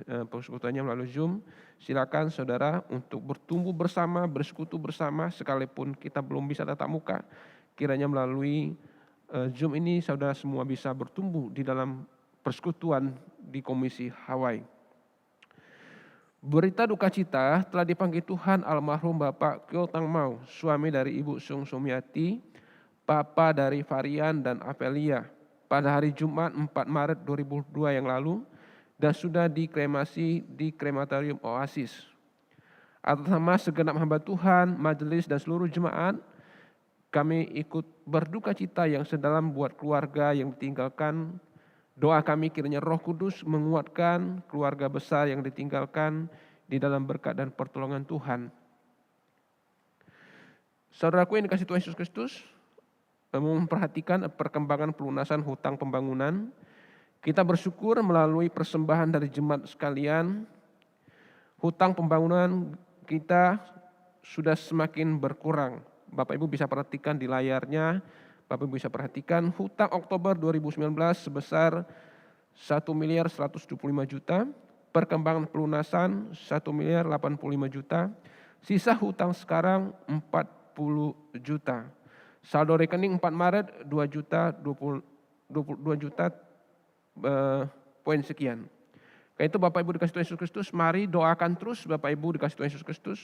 persekutuannya melalui Zoom. Silakan saudara untuk bertumbuh bersama, bersekutu bersama, sekalipun kita belum bisa tatap muka. Kiranya melalui Zoom ini saudara semua bisa bertumbuh di dalam persekutuan di Komisi Hawaii. Berita duka cita telah dipanggil Tuhan almarhum Bapak Kyo Tang Mau, suami dari Ibu Sung Sumiati, Papa dari Varian dan Apelia, pada hari Jumat 4 Maret 2002 yang lalu, dan sudah dikremasi di krematorium Oasis. Atas nama segenap hamba Tuhan, majelis dan seluruh jemaat, kami ikut berduka cita yang sedalam buat keluarga yang ditinggalkan. Doa kami kiranya Roh Kudus menguatkan keluarga besar yang ditinggalkan di dalam berkat dan pertolongan Tuhan. Saudaraku yang dikasihi Tuhan Yesus Kristus, memperhatikan perkembangan pelunasan hutang pembangunan. Kita bersyukur melalui persembahan dari jemaat sekalian, hutang pembangunan kita sudah semakin berkurang. Bapak Ibu bisa perhatikan di layarnya, Bapak Ibu bisa perhatikan hutang Oktober 2019 sebesar 1.175 juta, perkembangan pelunasan 1.085 juta, sisa hutang sekarang 40 juta. Saldo rekening 4 Maret 2 juta 22 juta poin sekian. Karena itu Bapak Ibu dikasihi Tuhan Yesus Kristus, mari doakan terus Bapak Ibu dikasihi Tuhan Yesus Kristus.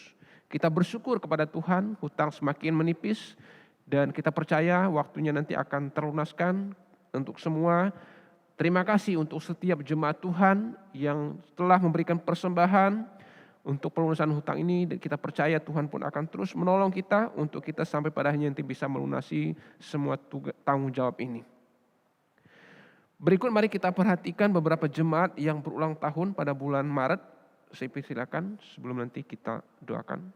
Kita bersyukur kepada Tuhan, hutang semakin menipis dan kita percaya waktunya nanti akan terlunaskan untuk semua. Terima kasih untuk setiap jemaat Tuhan yang telah memberikan persembahan untuk pelunasan hutang ini, dan kita percaya Tuhan pun akan terus menolong kita untuk kita sampai pada akhirnya nanti bisa melunasi semua tanggung jawab ini. Berikut mari kita perhatikan beberapa jemaat yang berulang tahun pada bulan Maret. Saya silakan sebelum nanti kita doakan.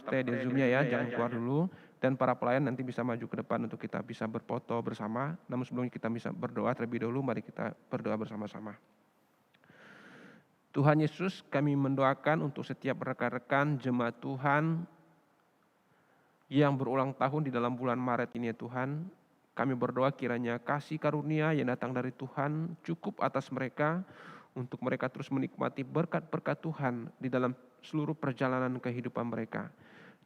Stay di Zoom-nya ya, jangan keluar dulu. Dan para pelayan nanti bisa maju ke depan untuk kita bisa berfoto bersama. Namun sebelum kita bisa berdoa terlebih dahulu, mari kita berdoa bersama-sama. Tuhan Yesus, kami mendoakan untuk setiap rekan-rekan jemaat Tuhan yang berulang tahun di dalam bulan Maret ini ya Tuhan. Kami berdoa kiranya kasih karunia yang datang dari Tuhan cukup atas mereka, untuk mereka terus menikmati berkat-berkat Tuhan di dalam seluruh perjalanan kehidupan mereka.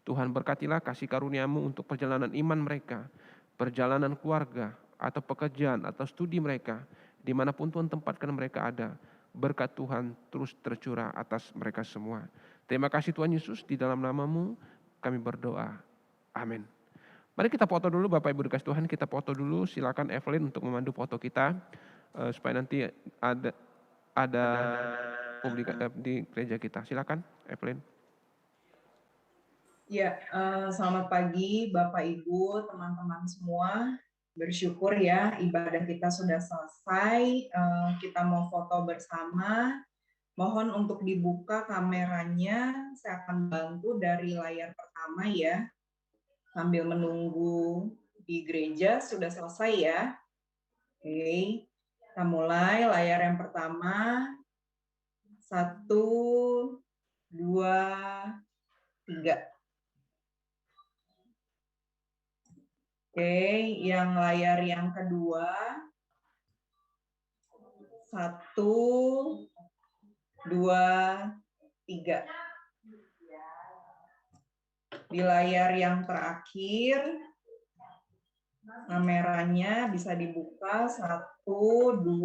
Tuhan berkatilah kasih karunia-Mu untuk perjalanan iman mereka, perjalanan keluarga, atau pekerjaan, atau studi mereka, dimanapun Tuhan tempatkan mereka ada. Berkat Tuhan terus tercurah atas mereka semua. Terima kasih Tuhan Yesus, di dalam nama-Mu kami berdoa. Amin. Mari kita foto dulu Bapak Ibu dikasihi Tuhan, kita foto dulu. Silakan Evelyn untuk memandu foto kita, supaya nanti ada publik di gereja kita. Silakan Evelyn. Ya, selamat pagi Bapak Ibu, teman-teman semua. Bersyukur ya ibadah kita sudah selesai. Kita mau foto bersama. Mohon untuk dibuka kameranya. Saya akan bantu dari layar pertama ya. Sambil menunggu di gereja sudah selesai ya. Oke, kita mulai layar yang pertama. 1, 2, 3. Oke, yang layar yang kedua. 1, 2, 3. Di layar yang terakhir, kameranya bisa dibuka. 1, 2,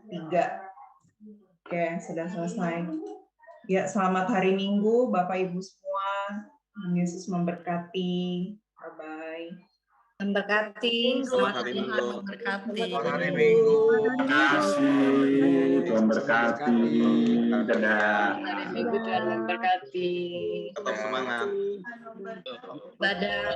3. Oke, sudah selesai. Ya, selamat hari Minggu Bapak Ibu semua. Tuhan Yesus memberkati. Bye-bye. Memberkati. Selamat hari Tuhan Minggu. memberkati. Selamat hari Minggu. Terima kasih. Tuhan berkati. Dadah. Hari Minggu Tuhan memberkati. Tetap semangat. Dadah.